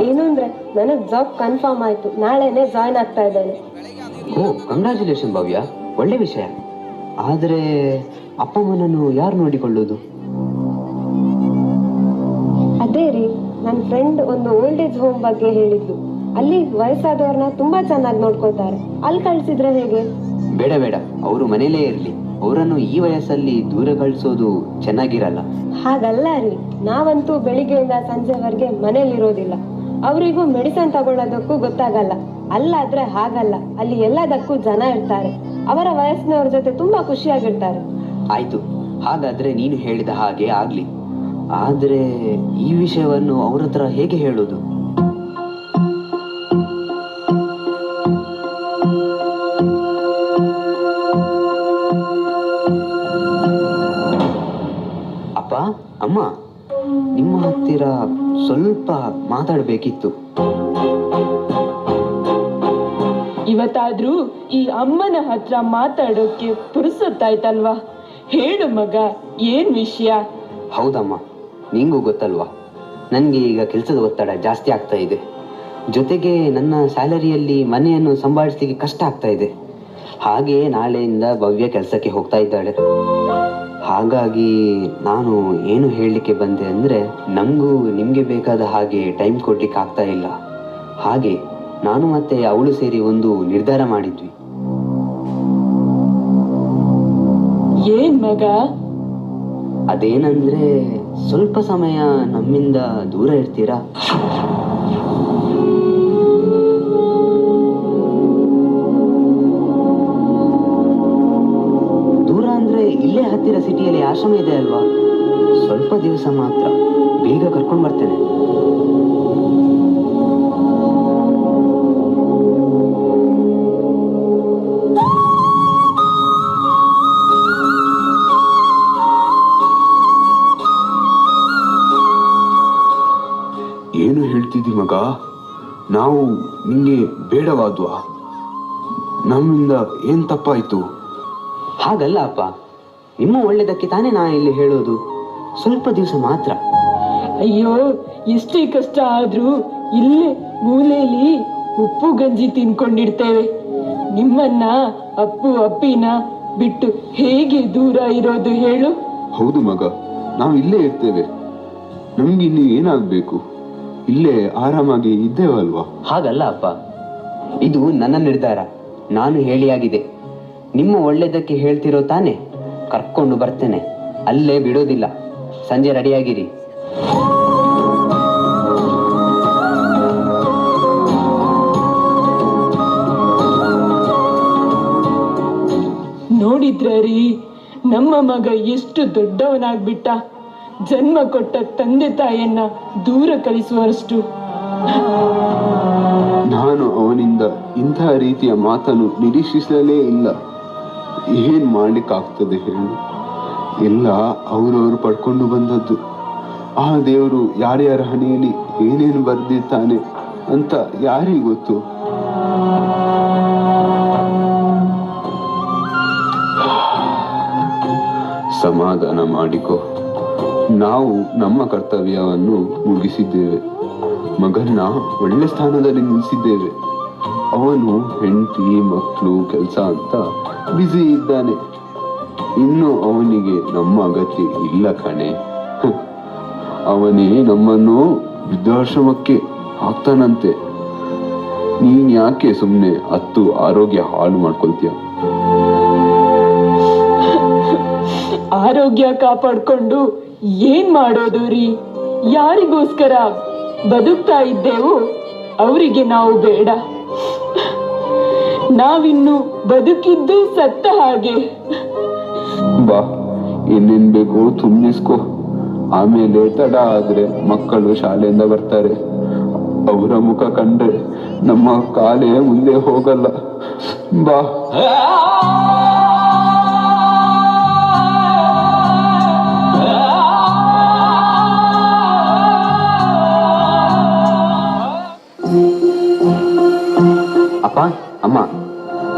ಏನು ಅಂದ್ರೆ ನನಗ್ ಜಾಬ್ ಕನ್ಫರ್ಮ್ ಆಯ್ತು, ನಾಳೆನೆ ಜಾಯ್ನ್ ಆಗ್ತಾ ಇದ್ದೇನೆ. ಓ, ಕಂಗ್ರ್ಯಾಚುಲೇಷನ್ ಭವ್ಯ, ಒಳ್ಳೆ ವಿಷಯ. ಆದರೆ ಅಪ್ಪ ಅಮ್ಮನನ್ನು ಯಾರು ನೋಡಿಕೊಳ್ಳೋದು? ಅದೇ ರೀ, ನನ್ನ ಫ್ರೆಂಡ್ ಒಂದು ಓಲ್ಡ್ ಏಜ್ ಹೋಮ್ ಬಗ್ಗೆ ಹೇಳಿದ್ಲು. ಅಲ್ಲಿ ವಯಸ್ಸಾದವ್ರನ್ನ ತುಂಬಾ ಚೆನ್ನಾಗಿ ನೋಡ್ಕೊಳ್ತಾರೆ. ಅಲ್ಲಿ ಕಳ್ಸಿದ್ರೆ ಹೇಗೆ? ಬೇಡ ಬೇಡ, ಅವರು ಮನೇಲೇ ಇರಲಿ. ಅವರನ್ನು ಈ ವಯಸ್ಸಲ್ಲಿ ದೂರ ಕಳಿಸೋದು ಚೆನ್ನಾಗಿರಲ್ಲ. ಹಾಗಲ್ಲ ರೀ, ನಾವಂತೂ ಬೆಳಿಗ್ಗೆಯಿಂದ ಸಂಜೆವರೆಗೆ ಮನೇಲಿರೋದಿಲ್ಲ. ಅವರಿಗೂ ಮೆಡಿಸಿನ್ ತಗೊಳ್ಳೋದಕ್ಕೂ ಗೊತ್ತಾಗಲ್ಲ. ಅಲ್ಲಾದ್ರೆ ಹಾಗಲ್ಲ, ಅಲ್ಲಿ ಎಲ್ಲದಕ್ಕೂ ಜನ ಇರ್ತಾರೆ. ಅವರ ವಯಸ್ಸಿನವ್ರ ಜೊತೆ ತುಂಬಾ ಖುಷಿಯಾಗಿರ್ತಾರೆ. ಆಯ್ತು, ಹಾಗಾದ್ರೆ ನೀನು ಹೇಳಿದ ಹಾಗೆ ಆಗ್ಲಿ. ಆದ್ರೆ ಈ ವಿಷಯವನ್ನು ಅವ್ರ ಹತ್ರ ಹೇಗೆ ಹೇಳೋದು? ಅಪ್ಪ ಅಮ್ಮ, ನಿಮ್ಮ ಹತ್ತಿರ ಸ್ವಲ್ಪ ಮಾತಾಡ್ಬೇಕಿತ್ತು. ಇವತ್ತಾದ್ರೂ ಈ ಅಮ್ಮನ ಹತ್ರ ಮಾತಾಡೋಕೆ ಪುರುಸೊತ್ತಾಯ್ತಲ್ವಾ? ಹೇಳು ಮಗ, ಏನ್ ವಿಷಯ? ಹೌದಮ್ಮ, ನಿಂಗೂ ಗೊತ್ತಲ್ವಾ, ನನಗೆ ಈಗ ಕೆಲಸದ ಒತ್ತಡ ಜಾಸ್ತಿ ಆಗ್ತಾ ಇದೆ. ಜೊತೆಗೆ ನನ್ನ ಸ್ಯಾಲರಿಯಲ್ಲಿ ಮನೆಯನ್ನು ಸಂಭಾಳಿಸ್ಲಿಕ್ಕೆ ಕಷ್ಟ ಆಗ್ತಾ ಇದೆ. ಹಾಗೆಯೇ ನಾಳೆಯಿಂದ ಭವ್ಯ ಕೆಲಸಕ್ಕೆ ಹೋಗ್ತಾ ಇದ್ದಾಳೆ. ಹಾಗಾಗಿ ನಾನು ಏನು ಹೇಳಲಿಕ್ಕೆ ಬಂದೆ ಅಂದರೆ, ನಮಗೂ ನಿಮಗೆ ಬೇಕಾದ ಹಾಗೆ ಟೈಮ್ ಕೊಡ್ಲಿಕ್ಕೆ ಆಗ್ತಾ ಇಲ್ಲ. ಹಾಗೆ ನಾನು ಮತ್ತೆ ಅವಳು ಸೇರಿ ಒಂದು ನಿರ್ಧಾರ ಮಾಡಿದ್ವಿ. ಏನ್ ಮಗ? ಅದೇನಂದ್ರೆ, ಸ್ವಲ್ಪ ಸಮಯ ನಮ್ಮಿಂದ ದೂರ ಇರ್ತೀರಾ? ದೂರ ಅಂದ್ರೆ ಇಲ್ಲೇ ಹತ್ತಿರ ಸಿಟಿಯಲ್ಲಿ ಆಶ್ರಮ ಇದೆ ಅಲ್ವಾ? ಸ್ವಲ್ಪ ದಿವಸ ಮಾತ್ರ, ಬೇಗ ಕರ್ಕೊಂಡು ಬರ್ತೇನೆ. ಏನು ಹೇಳ್ತಿದ್ದಿ ಮಗ? ನಾವು ನಿಂಗೆ ಬೇಡವಾದ್ವಾ? ನಮ್ಮಿಂದ ಏನ್ ತಪ್ಪಾಯ್ತು? ಹಾಗಲ್ಲ ಅಪ್ಪ, ನಿಮ್ಮ ಒಳ್ಳೆದಕ್ಕೆ ತಾನೇ ನಾ ಇಲ್ಲಿ ಹೇಳೋದು. ಸ್ವಲ್ಪ ದಿವಸ ಮಾತ್ರ. ಅಯ್ಯೋ, ಎಷ್ಟೇ ಕಷ್ಟ ಆದ್ರೂ ಇಲ್ಲೇ ಮೂಲೆಯಲ್ಲಿ ಉಪ್ಪು ಗಂಜಿ ತಿನ್ಕೊಂಡಿರ್ತೇವೆ. ನಿಮ್ಮನ್ನ ಅಪ್ಪು ಅಪ್ಪಿನ ಬಿಟ್ಟು ಹೇಗೆ ದೂರ ಇರೋದು ಹೇಳು? ಹೌದು ಮಗ, ನಾವು ಇಲ್ಲೇ ಇರ್ತೇವೆ. ನಮ್ಗೆ ಇನ್ನು ಏನಾಗ್ಬೇಕು? ಇಲ್ಲೇ ಆರಾಮಾಗಿ ಇದ್ದೇವಲ್ವಾ? ಹಾಗಲ್ಲ ಅಪ್ಪ, ಇದು ನನ್ನ ನಿರ್ಧಾರ. ನಾನು ಹೇಳಿಯಾಗಿದೆ. ನಿಮ್ಮ ಒಳ್ಳೆದಕ್ಕೆ ಹೇಳ್ತಿರೋ ತಾನೆ. ಕರ್ಕೊಂಡು ಬರ್ತೇನೆ, ಅಲ್ಲೇ ಬಿಡೋದಿಲ್ಲ. ಸಂಜೆ ರೆಡಿಯಾಗಿರಿ. ನೋಡಿದ್ರೀ, ನಮ್ಮ ಮಗ ಎಷ್ಟು ದೊಡ್ಡವನಾಗ್ಬಿಟ್ಟ. ಜನ್ಮ ಕೊಟ್ಟ ತಂದೆ ತಾಯಿಯನ್ನ ದೂರ ಕಳಿಸುವಷ್ಟು. ನಾನು ಅವನಿಂದ ಇಂತಹ ರೀತಿಯ ಮಾತನ್ನು ನಿರೀಕ್ಷಿಸಲೇ ಇಲ್ಲ. ಏನ್ ಮಾಡ್ಲಿಕ್ಕಾಗ್ತದೆ ಹೇಳು? ಎಲ್ಲ ಅವರವರು ಪಡ್ಕೊಂಡು ಬಂದದ್ದು. ಆ ದೇವರು ಯಾರ್ಯಾರ ಹಣೆಯಲ್ಲಿ ಏನೇನು ಬರ್ದಿರ್ತಾನೆ ಅಂತ ಯಾರಿಗೂ ಗೊತ್ತು. ಸಮಾಧಾನ ಮಾಡಿಕೊ. ನಾವು ನಮ್ಮ ಕರ್ತವ್ಯವನ್ನು ಮುಗಿಸಿದ್ದೇವೆ. ಮಗನ್ನ ಒಳ್ಳೆ ಸ್ಥಾನದಲ್ಲಿ ನಿಲ್ಲಿಸಿದ್ದೇವೆ. ಅವನು ಹೆಂಡತಿ, ಮಕ್ಕಳು, ಕೆಲಸ ಅಂತ ಬ್ಯುಸಿ ಇದ್ದಾನೆ. ಇನ್ನು ಅವನಿಗೆ ನಮ್ಮ ಅಗತ್ಯ ಇಲ್ಲ ಕಣೆ. ಅವನೇ ನಮ್ಮನ್ನು ವೃದ್ಧಾಶ್ರಮಕ್ಕೆ ಹಾಕ್ತಾನಂತೆ. ನೀನ್ ಯಾಕೆ ಸುಮ್ಮನೆ ಆರೋಗ್ಯ ಹಾಳು ಮಾಡ್ಕೊಳ್ತೀಯ? ಆರೋಗ್ಯ ಕಾಪಾಡ್ಕೊಂಡು ಏನ್ ಮಾಡೋದು ರೀ? ಯಾರಿಗೋಸ್ಕರ ಬದುಕ್ತಾ ಇದ್ದೇವು ಅವರಿಗೆ ನಾವು ಬೇಡ. ನಾವಿನ್ನು ಬದುಕಿದ್ದು ಸತ್ತ ಹಾಗೆ. ಬಾ, ಏನೇನ್ ಬೇಕು ತುಂಬಿಸ್ಕೊ. ಆಮೇಲೆ ತಡ ಆದ್ರೆ ಮಕ್ಕಳು ಶಾಲೆಯಿಂದ ಬರ್ತಾರೆ. ಅವರ ಮುಖ ಕಂಡ್ರೆ ನಮ್ಮ ಕಾಲೇ ಮುಂದೆ ಹೋಗಲ್ಲ. ಬಾ.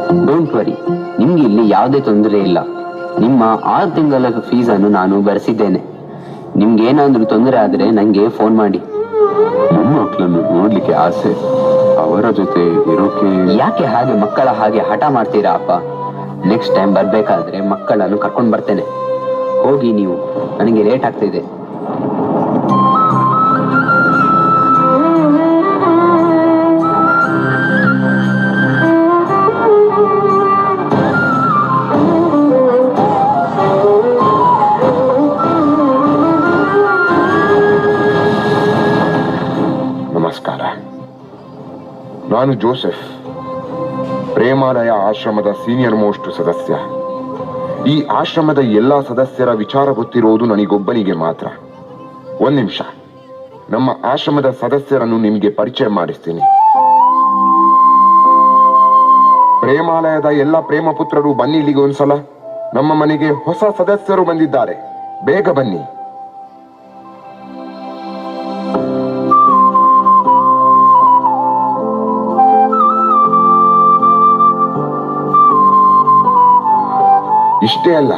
ಡೋಂಟ್ ವರಿ, ನಿಮ್ಗೆ ಇಲ್ಲಿ ಯಾವುದೇ ತೊಂದರೆ ಇಲ್ಲ. ನಿಮ್ಮ 6 ತಿಂಗಳ ಫೀಸನ್ನು ನಾನು ಭರಿಸಿದ್ದೇನೆ. ನಿಮ್ಗೆ ಏನಾದ್ರೂ ತೊಂದರೆ ಆದ್ರೆ ನಂಗೆ ಫೋನ್ ಮಾಡಿ. ನಮ್ಮ ಮಕ್ಕಳನ್ನು ನೋಡ್ಲಿಕ್ಕೆ ಆಸೆ, ಅವರ ಜೊತೆ ಇರೋಕೆ. ಯಾಕೆ ಹಾಗೆ ಮಕ್ಕಳ ಹಾಗೆ ಹಠ ಮಾಡ್ತೀರಾ ಅಪ್ಪ? ನೆಕ್ಸ್ಟ್ ಟೈಮ್ ಬರ್ಬೇಕಾದ್ರೆ ಮಕ್ಕಳನ್ನು ಕರ್ಕೊಂಡು ಬರ್ತೇನೆ. ಹೋಗಿ ನೀವು, ನನಗೆ ಲೇಟ್ ಆಗ್ತಿದೆ. ನಮಸ್ಕಾರ. ನಾನು ಜೋಸೆಫ್, ಪ್ರೇಮಾಲಯ ಆಶ್ರಮದ ಸೀನಿಯರ್ ಮೋಸ್ಟ್ ಸದಸ್ಯ. ಈ ಆಶ್ರಮದ ಎಲ್ಲಾ ಸದಸ್ಯರ ವಿಚಾರ ಗೊತ್ತಿರೋದು ನನಗೊಬ್ಬನಿಗೆ ಮಾತ್ರ. 1 ನಿಮಿಷ, ನಮ್ಮ ಆಶ್ರಮದ ಸದಸ್ಯರನ್ನು ನಿಮಗೆ ಪರಿಚಯ ಮಾಡಿಸ್ತೀನಿ. ಪ್ರೇಮಾಲಯದ ಎಲ್ಲ ಪ್ರೇಮ ಪುತ್ರರು ಬನ್ನಿ ಇಲ್ಲಿಗೆ ಒಂದ್ಸಲ. ನಮ್ಮ ಮನೆಗೆ ಹೊಸ ಸದಸ್ಯರು ಬಂದಿದ್ದಾರೆ, ಬೇಗ ಬನ್ನಿ. ಇಷ್ಟೇ ಅಲ್ಲ,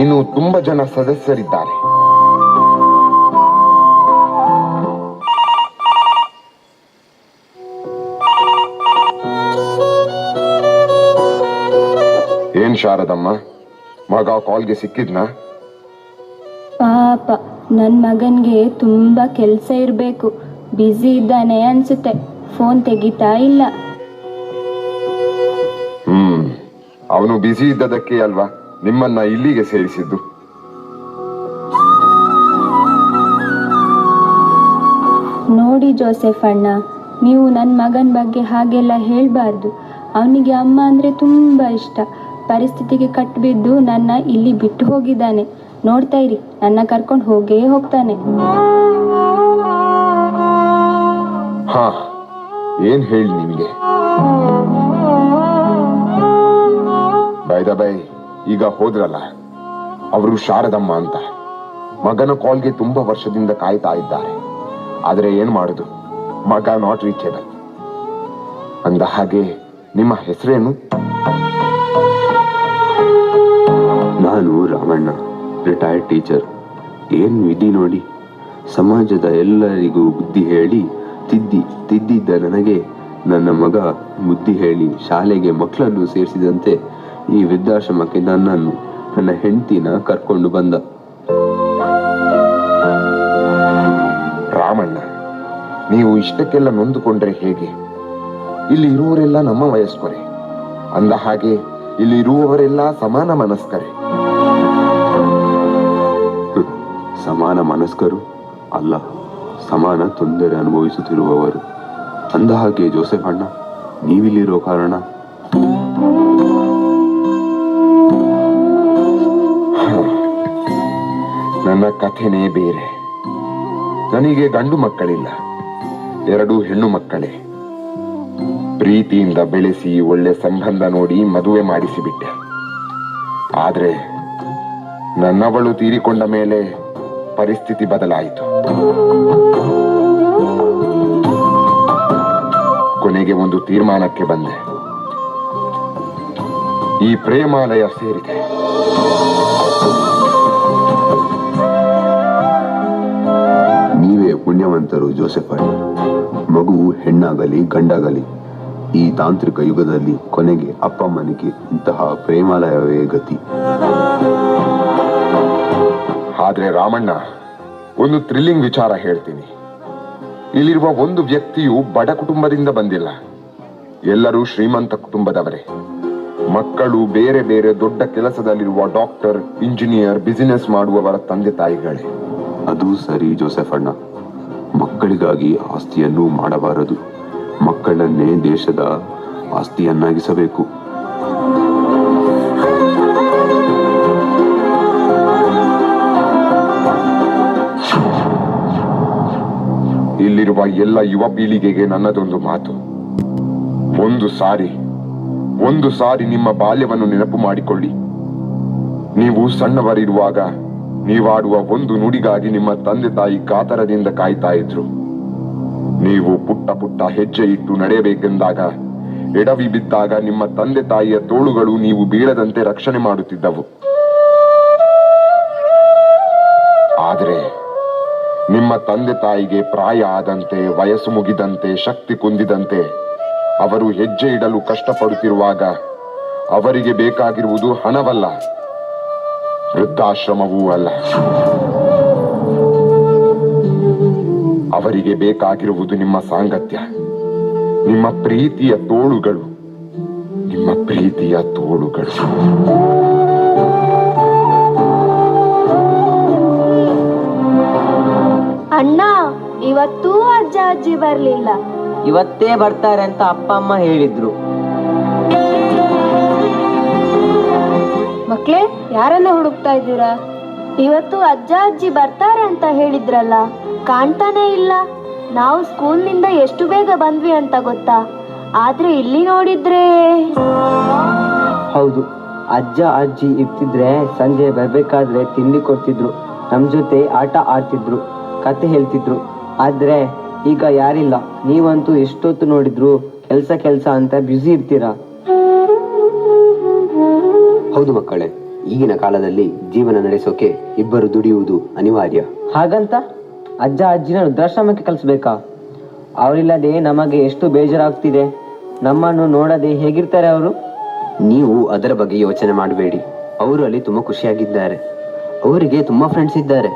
ಇನ್ನು ತುಂಬಾ ಜನ ಸದಸ್ಯರಿದ್ದಾರೆ. ಏನ್ ಶಾರದಮ್ಮ, ಮಗ ಕಾಲ್ಗೆ ಸಿಕ್ಕಿದ್ನಾ? ಪಾಪ, ನನ್ ಮಗನ್ಗೆ ತುಂಬಾ ಕೆಲ್ಸ ಇರ್ಬೇಕು, ಬ್ಯುಸಿ ಇದ್ದಾನೆ ಅನ್ಸುತ್ತೆ, ಫೋನ್ ತೆಗಿತಾ ಇಲ್ಲ. ಅವನು ಬ್ಯುಸಿ ಇದ್ದದಕ್ಕೆ ಅಲ್ವಾ ನಿಮ್ಮನ್ನ ಇಲ್ಲಿಗೆ ಸೇರಿಸಿದ್ದು. ನೋಡಿ ಜೋಸೆಫ್ ಅಣ್ಣ, ನೀವು ನನ್ನ ಮಗನ ಬಗ್ಗೆ ಹಾಗೆಲ್ಲ ಹೇಳ್ಬಾರ್ದು. ಅವನಿಗೆ ಅಮ್ಮ ಅಂದ್ರೆ ತುಂಬಾ ಇಷ್ಟ. ಪರಿಸ್ಥಿತಿಗೆ ಕಟ್ಬಿದ್ದು ನನ್ನ ಇಲ್ಲಿ ಬಿಟ್ಟು ಹೋಗಿದ್ದಾನೆ. ನೋಡ್ತಾ ಇರಿ, ನನ್ನ ಕರ್ಕೊಂಡು ಹೋಗೇ ಹೋಗ್ತಾನೆ. ಹಾ, ಏನ್ ಹೇಳಿ ನಿಮ್ಗೆ? ಬೈ ಈಗ ಹೋದ್ರಲ್ಲ, ಅವರು ಶಾರದಮ್ಮ ಅಂತ. ಮಗನ ಕಾಲ್ಗೆ ತುಂಬಾ ವರ್ಷದಿಂದ ಕಾಯ್ತಾ ಇದ್ದಾರೆ. ಆದ್ರೆ ಏನ್ ಮಾಡುದು, ಮಗ ನಾಟ್ ರೀಚೇಬಲ್. ಅಂದ ಹಾಗೆ ನಿಮ್ಮ ಹೆಸರೇನು? ನಾನು ರಾಮಣ್ಣ, ರಿಟೈರ್ಡ್ ಟೀಚರ್. ಏನ್ ವಿಧಿ ನೋಡಿ, ಸಮಾಜದ ಎಲ್ಲರಿಗೂ ಬುದ್ಧಿ ಹೇಳಿ ತಿದ್ದಿದ್ದ ನನಗೆ ನನ್ನ ಮಗ ಬುದ್ಧಿ ಹೇಳಿ ಶಾಲೆಗೆ ಮಕ್ಕಳನ್ನು ಸೇರಿಸಿದಂತೆ ಈ ವೃದ್ಧಾಶ್ರಮಕ್ಕೆ ನನ್ನ ಹೆಂಡತಿನ ಕರ್ಕೊಂಡು ಬಂದ. ರಾಮಣ್ಣ, ನೀವು ಇಷ್ಟಕ್ಕೆಲ್ಲ ನೊಂದುಕೊಂಡ್ರೆ ಹೇಗೆ? ಇಲ್ಲಿ ಇರುವವರೆಲ್ಲ ನಮ್ಮ ವಯಸ್ಕರೇ. ಅಂದ ಹಾಗೆ ಇಲ್ಲಿ ಇರುವವರೆಲ್ಲ ಸಮಾನ ಮನಸ್ಕರೇ. ಸಮಾನ ಮನಸ್ಕರು ಅಲ್ಲ, ಸಮಾನ ತೊಂದರೆ ಅನುಭವಿಸುತ್ತಿರುವವರು. ಅಂದ ಹಾಗೆ ಜೋಸೆಫ್ ಅಣ್ಣ, ನೀವಿಲ್ಲಿರೋ ಕಾರಣ? ನನ್ನ ಕಥೆನೇ ಬೇರೆ. ನನಗೆ ಗಂಡು ಮಕ್ಕಳಿಲ್ಲ, 2 ಹೆಣ್ಣು ಮಕ್ಕಳೇ. ಪ್ರೀತಿಯಿಂದ ಬೆಳೆಸಿ ಒಳ್ಳೆ ಸಂಬಂಧ ನೋಡಿ ಮದುವೆ ಮಾಡಿಸಿಬಿಟ್ಟೆ. ಆದ್ರೆ ನನ್ನವಳು ತೀರಿಕೊಂಡ ಮೇಲೆ ಪರಿಸ್ಥಿತಿ ಬದಲಾಯಿತು. ಕೊನೆಗೆ ಒಂದು ತೀರ್ಮಾನಕ್ಕೆ ಬಂದೆ. ಈ ಪ್ರೇಮಾಲಯ ಸೇರಿದೆ. ನೀವೇ ಪುಣ್ಯವಂತರು ಜೋಸೆಫ್ ಅಣ್ಣ. ಮಗುವು ಹೆಣ್ಣಾಗಲಿ ಗಂಡಾಗಲಿ, ಈ ತಾಂತ್ರಿಕ ಯುಗದಲ್ಲಿ ಕೊನೆಗೆ ಅಪ್ಪಮ್ಮನಿಗೆ ಇಂತಹ ಪ್ರೇಮಾಲಯವೇ ಗತಿ. ಆದ್ರೆ ರಾಮಣ್ಣ, ಒಂದು ಥ್ರಿಲ್ಲಿಂಗ್ ವಿಚಾರ ಹೇಳ್ತೀನಿ. ಇಲ್ಲಿರುವ ಒಂದು ವ್ಯಕ್ತಿಯು ಬಡ ಕುಟುಂಬದಿಂದ ಬಂದಿಲ್ಲ. ಎಲ್ಲರೂ ಶ್ರೀಮಂತ ಕುಟುಂಬದವರೇ. ಮಕ್ಕಳು ಬೇರೆ ಬೇರೆ ದೊಡ್ಡ ಕೆಲಸದಲ್ಲಿರುವ ಡಾಕ್ಟರ್, ಇಂಜಿನಿಯರ್, ಬಿಸಿನೆಸ್ ಮಾಡುವವರ ತಂದೆ ತಾಯಿಗಳೇ. ಅದು ಸರಿ ಜೋಸೆಫ್ ಅಣ್ಣ, ಮಕ್ಕಳಿಗಾಗಿ ಆಸ್ತಿಯನ್ನು ಮಾಡಬಾರದು, ಮಕ್ಕಳನ್ನೇ ದೇಶದ ಆಸ್ತಿಯನ್ನಾಗಿಸಬೇಕು. ಇಲ್ಲಿರುವ ಎಲ್ಲ ಯುವ ಪೀಳಿಗೆಗೆ ನನ್ನದೊಂದು ಮಾತು. ಒಂದು ಸಾರಿ ನಿಮ್ಮ ಬಾಲ್ಯವನ್ನು ನೆನಪು ಮಾಡಿಕೊಳ್ಳಿ. ನೀವು ಸಣ್ಣವರಿರುವಾಗ ನೀವಾಡುವ ಒಂದು ನುಡಿಗಾಗಿ ನಿಮ್ಮ ತಂದೆ ತಾಯಿ ಕಾತರದಿಂದ ಕಾಯ್ತಾ ಇದ್ರು. ನೀವು ಪುಟ್ಟ ಪುಟ್ಟ ಹೆಜ್ಜೆ ಇಟ್ಟು ನಡೆಯಬೇಕೆಂದಾಗ ಎಡವಿ ಬಿದ್ದಾಗ ನಿಮ್ಮ ತಂದೆ ತಾಯಿಯ ತೋಳುಗಳು ನೀವು ಬೀಳದಂತೆ ರಕ್ಷಣೆ ಮಾಡುತ್ತಿದ್ದವು. ಆದರೆ ನಿಮ್ಮ ತಂದೆ ತಾಯಿಗೆ ಪ್ರಾಯ ಆದಂತೆ, ವಯಸ್ಸು ಮುಗಿದಂತೆ, ಶಕ್ತಿ ಕುಂದಿದಂತೆ ಅವರು ಹೆಜ್ಜೆ ಇಡಲು ಕಷ್ಟಪಡುತ್ತಿರುವಾಗ ಅವರಿಗೆ ಬೇಕಾಗಿರುವುದು ಹಣವಲ್ಲ, ವೃದ್ಧಾಶ್ರಮವೂ ಅಲ್ಲ. ಅವರಿಗೆ ಬೇಕಾಗಿರುವುದು ನಿಮ್ಮ ಸಾಂಗತ್ಯ, ನಿಮ್ಮ ಪ್ರೀತಿಯ ತೋಳುಗಳು, ನಿಮ್ಮ ಪ್ರೀತಿಯ ತೋಳುಗಳು. ಅಣ್ಣ, ಇವತ್ತೂ ಅಜ್ಜ ಅಜ್ಜಿ ಬರ್ಲಿಲ್ಲ. ಇವತ್ತೇ ಬರ್ತಾರೆ ಅಂತ ಅಪ್ಪ ಅಮ್ಮ ಹೇಳಿದ್ರು. ಮಕ್ಳೇ, ಯಾರನ್ನ ಹುಡುಕ್ತಾ ಇದ್ದೀರಾ? ಇವತ್ತು ಅಜ್ಜ ಅಜ್ಜಿ ಬರ್ತಾರೆ ಅಂತ ಹೇಳಿದ್ರಲ್ಲ, ಕಾಣ್ತಾನೆ ಇಲ್ಲ. ನಾವು ಸ್ಕೂಲ್ನಿಂದ ಎಷ್ಟು ಬೇಗ ಬಂದ್ವಿ ಅಂತ ಗೊತ್ತಾ? ಆದ್ರೆ ಇಲ್ಲಿ ನೋಡಿದ್ರೆ ಹೌದು, ಅಜ್ಜ ಅಜ್ಜಿ ಇರ್ತಿದ್ರೆ ಸಂಜೆ ಬರ್ಬೇಕಾದ್ರೆ ತಿಂಡಿ ಕೊಡ್ತಿದ್ರು, ನಮ್ ಜೊತೆ ಆಟ ಆಡ್ತಿದ್ರು, ಕತೆ ಹೇಳ್ತಿದ್ರು. ಆದ್ರೆ ಈಗ ಯಾರಿಲ್ಲ. ನೀವಂತೂ ಎಷ್ಟೊತ್ತು ನೋಡಿದ್ರು ಕೆಲ್ಸ ಅಂತ ಬ್ಯುಸಿ ಇರ್ತೀರಾ. ಹೌದು ಮಕ್ಕಳೇ, ಈಗಿನ ಕಾಲದಲ್ಲಿ ಜೀವನ ನಡೆಸೋಕೆ ಇಬ್ಬರು ದುಡಿಯುವುದು ಅನಿವಾರ್ಯ. ಹಾಗಂತ ಅಜ್ಜ ಅಜ್ಜಿನ ವೃದ್ಧಾಶ್ರಮಕ್ಕೆ ಕಳಿಸ್ಬೇಕಾ? ಅವರಿಲ್ಲದೆ ನಮಗೆ ಎಷ್ಟು ಬೇಜಾರಾಗ್ತಿದೆ. ನಮ್ಮನ್ನು ನೋಡದೆ ಹೇಗಿರ್ತಾರೆ ಅವರು? ನೀವು ಅದರ ಬಗ್ಗೆ ಯೋಚನೆ ಮಾಡಬೇಡಿ. ಅವರು ಅಲ್ಲಿ ತುಂಬಾ ಖುಷಿಯಾಗಿದ್ದಾರೆ. ಅವರಿಗೆ ತುಂಬಾ ಫ್ರೆಂಡ್ಸ್ ಇದ್ದಾರೆ.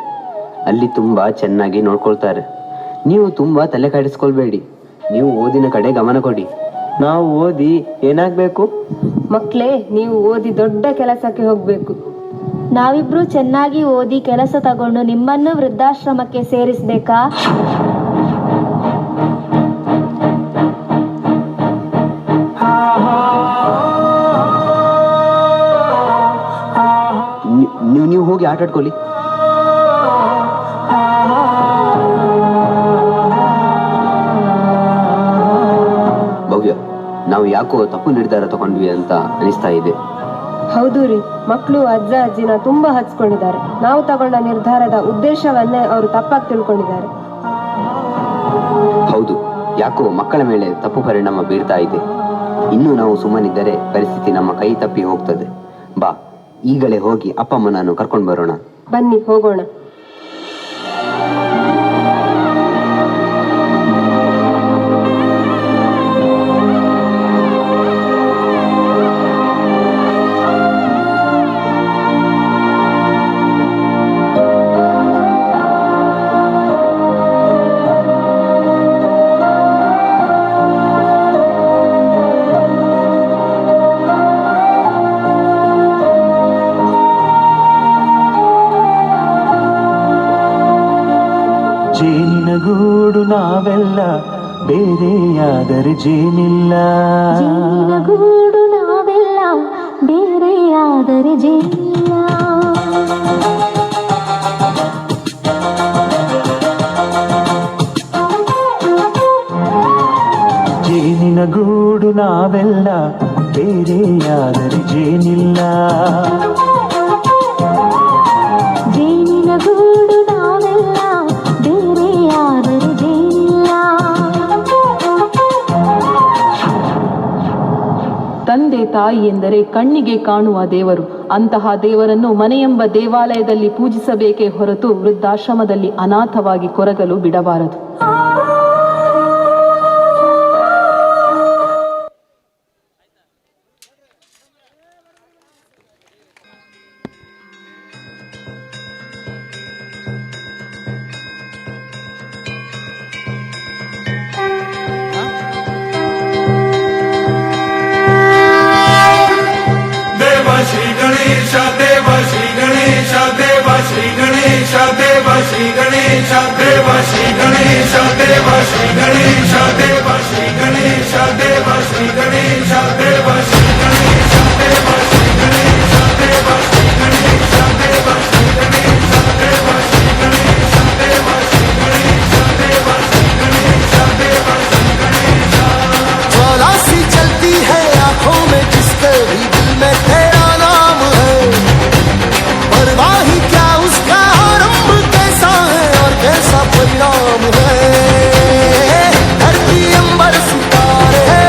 ಅಲ್ಲಿ ತುಂಬಾ ಚೆನ್ನಾಗಿ ನೋಡ್ಕೊಳ್ತಾರೆ. ನೀವು ತುಂಬಾ ತಲೆ ಕೆಡಿಸ್ಕೊಳ್ಬೇಡಿ. ನೀವು ಓದಿನ ಕಡೆ ಗಮನ ಕೊಡಿ. ನಾವು ಓದಿ ಏನಾಗ್ಬೇಕು? ಮಕ್ಳೇ, ನೀವು ಓದಿ ದೊಡ್ಡ ಕೆಲಸಕ್ಕೆ ಹೋಗ್ಬೇಕು. ನಾವಿಬ್ರು ಚೆನ್ನಾಗಿ ಓದಿ ಕೆಲಸ ತಗೊಂಡು ನಿಮ್ಮನ್ನು ವೃದ್ಧಾಶ್ರಮಕ್ಕೆ ಸೇರಿಸ್ಬೇಕಾ? ನೀವು ಹೋಗಿ ಆಟ ಆಡ್ಕೊಳ್ಳಿ. ಭವ್ಯ, ನಾವು ಯಾಕೋ ತಪ್ಪು ನಿರ್ಧಾರ ತಗೊಂಡ್ವಿ ಅಂತ ಅನಿಸ್ತಾ ಇದೆ. ಹೌದು ರೀ, ಮಕ್ಕಳು ಅಜ್ಜ ಅಜ್ಜಿನ ತುಂಬಾ ಹಚ್ಕೊಂಡಿದ್ದಾರೆ. ನಾವು ತಗೊಂಡ ನಿರ್ಧಾರದ ಉದ್ದೇಶವನ್ನೇ ಅವರು ತಪ್ಪಾಗಿ ತಿಳ್ಕೊಂಡಿದ್ದಾರೆ. ಹೌದು, ಯಾಕೋ ಮಕ್ಕಳ ಮೇಲೆ ತಪ್ಪು ಪರಿಣಾಮ ಬೀರ್ತಾ ಇದೆ. ಇನ್ನು ನಾವು ಸುಮ್ಮನಿದ್ದರೆ ಪರಿಸ್ಥಿತಿ ನಮ್ಮ ಕೈ ತಪ್ಪಿ ಹೋಗ್ತದೆ. ಬಾ, ಈಗಲೇ ಹೋಗಿ ಅಪ್ಪ ಅಮ್ಮನನ್ನು ಕರ್ಕೊಂಡು ಬರೋಣ. ಬನ್ನಿ, ಹೋಗೋಣ. ಜೇನಿನ ಗೂಡು ನಾವೆಲ್ಲ ಬೇರೆಯಾದರೆ ಜೇನಿಲ್ಲ. ಜೇನಿನ ಗೂಡು ನಾವೆಲ್ಲ ಬೇರೆಯಾದರೆ ಜೇನಿಲ್ಲ. ಜೇನಿನ ಗೂಡು ನಾವೆಲ್ಲ ಬೇರೆಯಾದರೆ ಜೇನಿಲ್ಲ. ಜೇನಿನ ಗೂಡು ನಾವೆಲ್ಲ ಬೇರೆಯಾದರೆ ಜೇನಿಲ್ಲ. ತಂದೆ ತಾಯಿ ಎಂದರೆ ಕಣ್ಣಿಗೆ ಕಾಣುವ ದೇವರು. ಅಂತಹ ದೇವರನ್ನು ಮನೆಯೆಂಬ ದೇವಾಲಯದಲ್ಲಿ ಪೂಜಿಸಬೇಕೇ ಹೊರತು ವೃದ್ಧಾಶ್ರಮದಲ್ಲಿ ಅನಾಥವಾಗಿ ಕೊರಗಲು ಬಿಡಬಾರದು. ಶ್ರೀ ಗಣೇಶ ದೇವ ಶ್ರೀ ಗಣೇಶ ದೇವ ಶ್ರೀ ಗಣೇಶ ದೇವ ಶ್ರೀ ಗಣೇಶ ದೇವ ಶ್ರೀ ಗಣೇಶ ದೇವ ಶ್ರೀ ಗಣೇಶ ದೇವ ಶ್ರೀ ಗಣೇಶ ದೇವ ಶ್ರೀ ಗಣೇಶ ದೇವ ಶ್ರೀ ಗಣೇಶ ದೇವ ಶ್ರೀ ಗಣೇಶ ದೇವ ಶ್ರೀ ಗಣೇಶ ದೇವ ಶ್ರೀ ಗಣೇಶ ದೇವ ಶ್ರೀ ಗಣೇಶ ದೇವ ಶ್ರೀ ಗಣೇಶ ದೇವ ಶ್ರೀ ಗಣೇಶ ದೇವ ಶ್ರೀ गणेश। ज्वाला सी चलती है आंखों में जिसके भी दिल में तेरा नाम है। परवाह ही क्या उसका आरंभ कैसा है और कैसा परिणाम है। धरती अंबर सितारे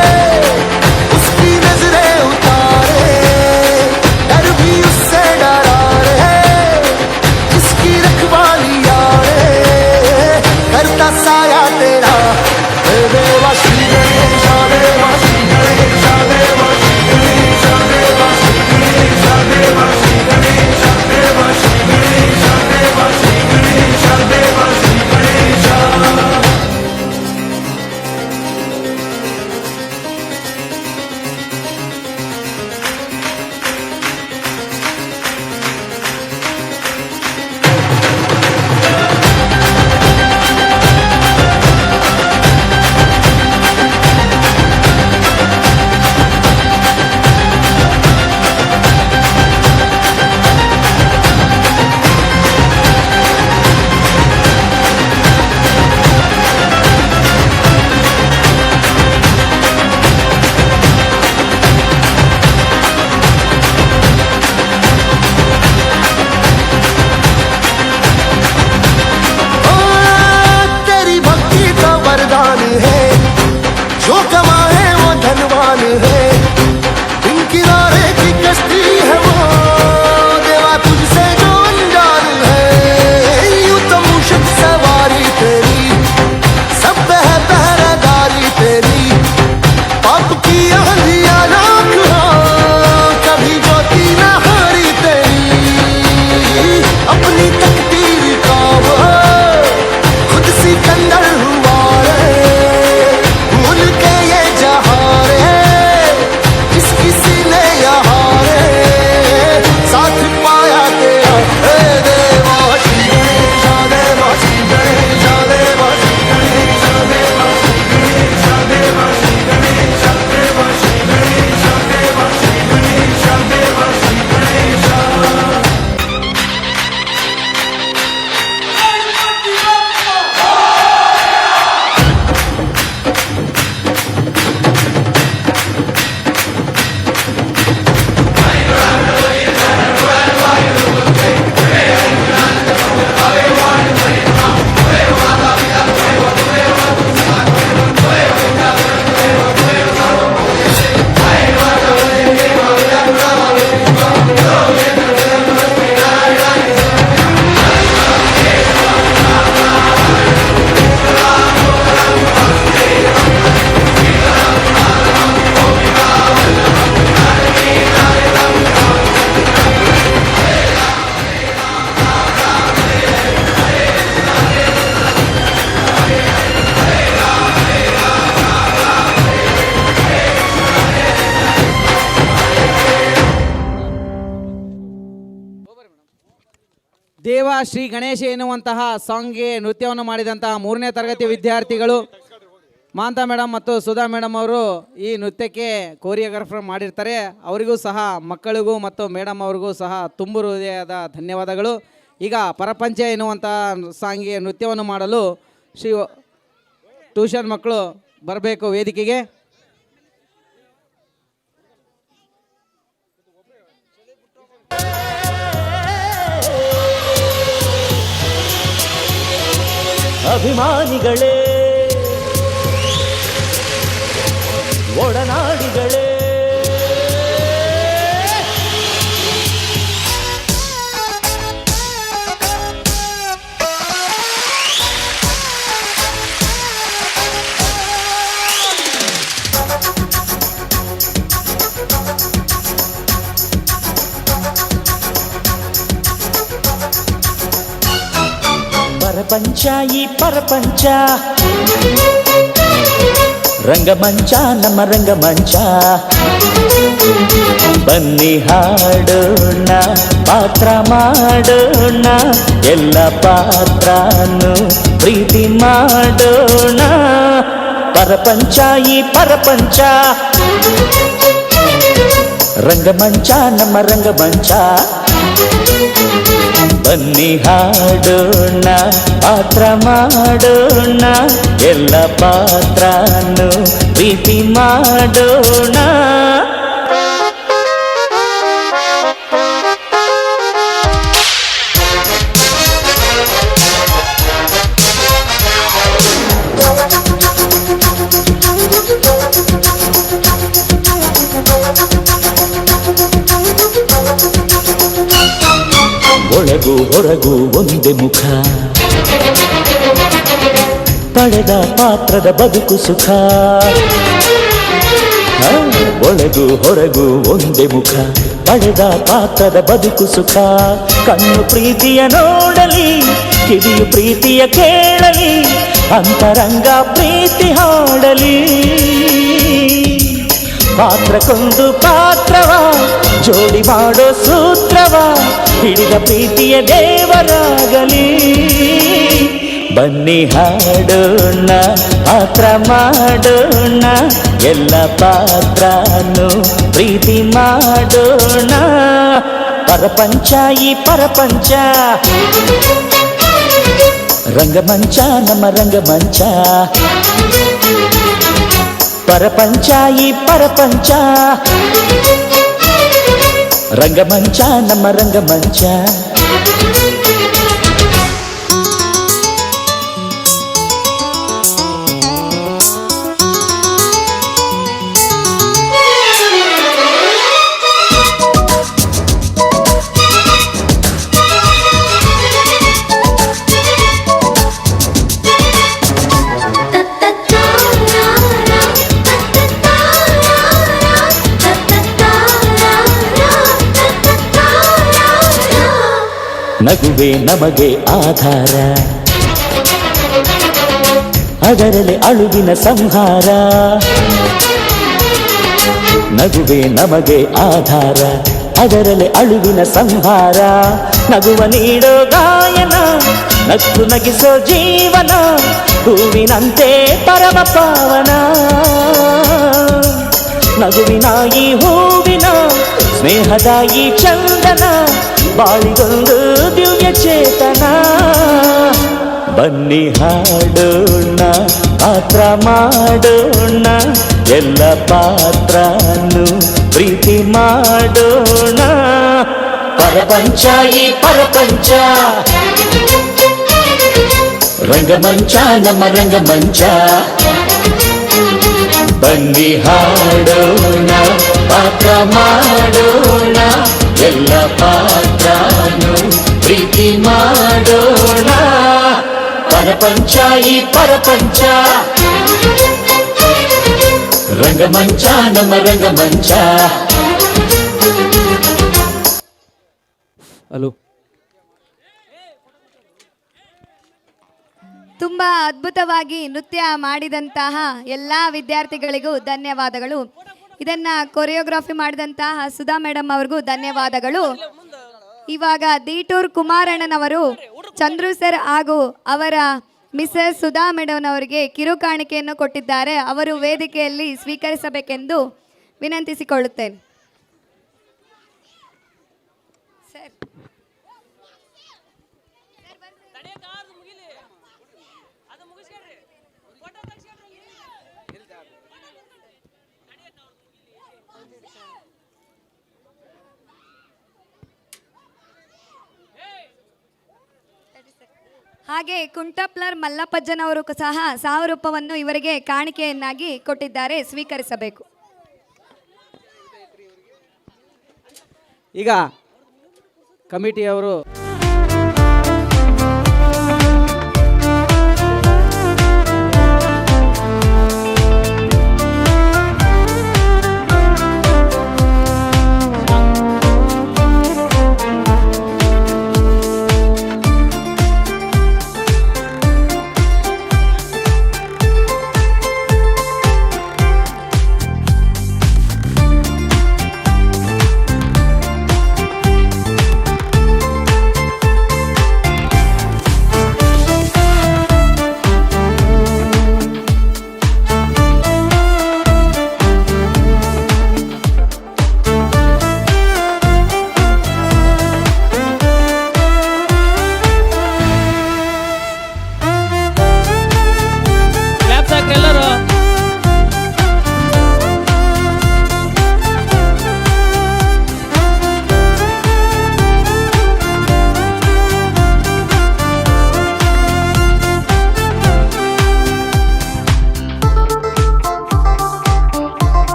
ದೇವ ಶ್ರೀ ಗಣೇಶ ಎನ್ನುವಂತಹ ಸಾಂಗ್ಗೆ ನೃತ್ಯವನ್ನು ಮಾಡಿದಂತಹ 3ನೇ ತರಗತಿ ವಿದ್ಯಾರ್ಥಿಗಳು ಮಾಂತಾ ಮೇಡಮ್ ಮತ್ತು ಸುಧಾ ಮೇಡಮ್ ಅವರು ಈ ನೃತ್ಯಕ್ಕೆ ಕೋರಿಯೋಗ್ರಾಫರ್ ಮಾಡಿರ್ತಾರೆ. ಅವರಿಗೂ ಸಹ ಮಕ್ಕಳಿಗೂ ಮತ್ತು ಮೇಡಮ್ ಅವ್ರಿಗೂ ಸಹ ತುಂಬು ಹೃದಯದ ಧನ್ಯವಾದಗಳು. ಈಗ ಪರಪಂಚ ಎನ್ನುವಂತಹ ಸಾಂಗ್ಗೆ ನೃತ್ಯವನ್ನು ಮಾಡಲು ಶ್ರೀ ಟ್ಯೂಷನ್ ಮಕ್ಕಳು ಬರಬೇಕು ವೇದಿಕೆಗೆ. ಅಭಿಮಾನಿಗಳೇ, ಒಡನಾಡಿಗಳೇ, ಪರಪಂಚ ಈ ಪರಪಂಚ ರಂಗಮಂಚ ನಮ್ಮ ರಂಗಮಂಚ. ಬನ್ನಿ ಹಾಡೋಣ, ಪಾತ್ರ ಮಾಡೋಣ, ಎಲ್ಲ ಪಾತ್ರನು ಪ್ರೀತಿ ಮಾಡೋಣ. ಪರಪಂಚ ಈ ಪರಪಂಚ ರಂಗಮಂಚ ನಮ್ಮ ರಂಗಮಂಚ. ಬನ್ನಿ ಹಾಡೋಣ, ಪಾತ್ರ ಮಾಡೋಣ, ಎಲ್ಲ ಪಾತ್ರನು ಪ್ರೀತಿ ಮಾಡೋಣ. ಒಳಗು ಹೊರಗು ಒಂದೇ ಮುಖ, ಪಡೆದ ಪಾತ್ರದ ಬದುಕು ಸುಖ. ಒಳಗು ಹೊರಗು ಒಂದೇ ಮುಖ, ಪಡೆದ ಪಾತ್ರದ ಬದುಕು ಸುಖ. ಕಣ್ಣು ಪ್ರೀತಿಯ ನೋಡಲಿ, ಕಿವಿಯು ಪ್ರೀತಿಯ ಕೇಳಲಿ, ಅಂತರಂಗ ಪ್ರೀತಿ ಹಾಡಲಿ. ಪಾತ್ರಕ್ಕೊಂದು ಪಾತ್ರವ ಜೋಡಿ ಮಾಡೋ ಸೂತ್ರವ ಹಿಡಿದ ಪ್ರೀತಿಯ ದೇವರಾಗಲಿ. ಬನ್ನಿ ಹಾಡೋಣ, ಪಾತ್ರ ಮಾಡೋಣ, ಎಲ್ಲ ಪಾತ್ರನು ಪ್ರೀತಿ ಮಾಡೋಣ. ಪರಪಂಚ ಈ ಪರಪಂಚ ರಂಗಮಂಚ ನಮ್ಮ ರಂಗಮಂಚ. ಪರಪಂಚ ಈ ಪರಪಂಚ ರಂಗಮಂಚ ನಮ್ಮ ರಂಗಮಂಚ. ನಗುವೆ ನಮಗೆ ಆಧಾರ, ಅದರಲ್ಲಿ ಅಳುವಿನ ಸಂಹಾರ. ನಗುವೆ ನಮಗೆ ಆಧಾರ, ಅದರಲ್ಲಿ ಅಳುವಿನ ಸಂಹಾರ. ನಗುವ ನೀಡೋ ಗಾಯನ, ನಕ್ಕು ನಗಿಸೋ ಜೀವನ, ಹೂವಿನಂತೆ ಪರಮ ಪಾವನ. ನಗುವಿನ ಈ ಹೂವಿನ ಸ್ನೇಹದ ಈ ಚಂದನ, ಬಾಳಿಗೊಂದು ದಿವ್ಯ ಚೇತನ. ಬನ್ನಿ ಹಾಡೋಣ, ಪಾತ್ರ ಮಾಡೋಣ, ಎಲ್ಲ ಪಾತ್ರನು ಪ್ರೀತಿ ಮಾಡೋಣ. ಪರಪಂಚ ಈ ಪರಪಂಚ ರಂಗಮಂಚ ನಮ್ಮ ರಂಗಮಂಚ. ಬನ್ನಿ ಹಾಡೋಣ, ಪಾತ್ರ ಮಾಡೋಣ, ಎಲ್ಲ ಪಾತ್ರನು ಪ್ರೀತಿ ಮಾಡೋಣ ಪರಪಂಚ ಈ ಪರಪಂಚ ರಂಗಮಂಚ ನಮ್ಮ ರಂಗಮಂಚ. ಹಲೋ, ತುಂಬ ಅದ್ಭುತವಾಗಿ ನೃತ್ಯ ಮಾಡಿದಂತಹ ಎಲ್ಲ ವಿದ್ಯಾರ್ಥಿಗಳಿಗೂ ಧನ್ಯವಾದಗಳು. ಇದನ್ನು ಕೊರಿಯೋಗ್ರಫಿ ಮಾಡಿದಂತಹ ಸುಧಾ ಮೇಡಮ್ ಅವ್ರಿಗೂ ಧನ್ಯವಾದಗಳು. ಇವಾಗ ದೀಟೂರ್ ಕುಮಾರಣ್ಣನವರು ಚಂದ್ರು ಸರ್ ಹಾಗೂ ಅವರ ಮಿಸಸ್ ಸುಧಾ ಮೇಡಮ್ ಅವರಿಗೆ ಕಿರುಕಾಣಿಕೆಯನ್ನು ಕೊಟ್ಟಿದ್ದಾರೆ. ಅವರು ವೇದಿಕೆಯಲ್ಲಿ ಸ್ವೀಕರಿಸಬೇಕೆಂದು ವಿನಂತಿಸಿಕೊಳ್ಳುತ್ತೇನೆ. ಹಾಗೆ ಕುಂಟಪ್ಲರ್ ಮಲ್ಲಪ್ಪಜ್ಜನವರು ಸಹ 1000 ರೂಪಾಯಿಯನ್ನು ಇವರಿಗೆ ಕಾಣಿಕೆಯನ್ನಾಗಿ ಕೊಟ್ಟಿದ್ದಾರೆ, ಸ್ವೀಕರಿಸಬೇಕು. ಈಗ ಕಮಿಟಿಯವರು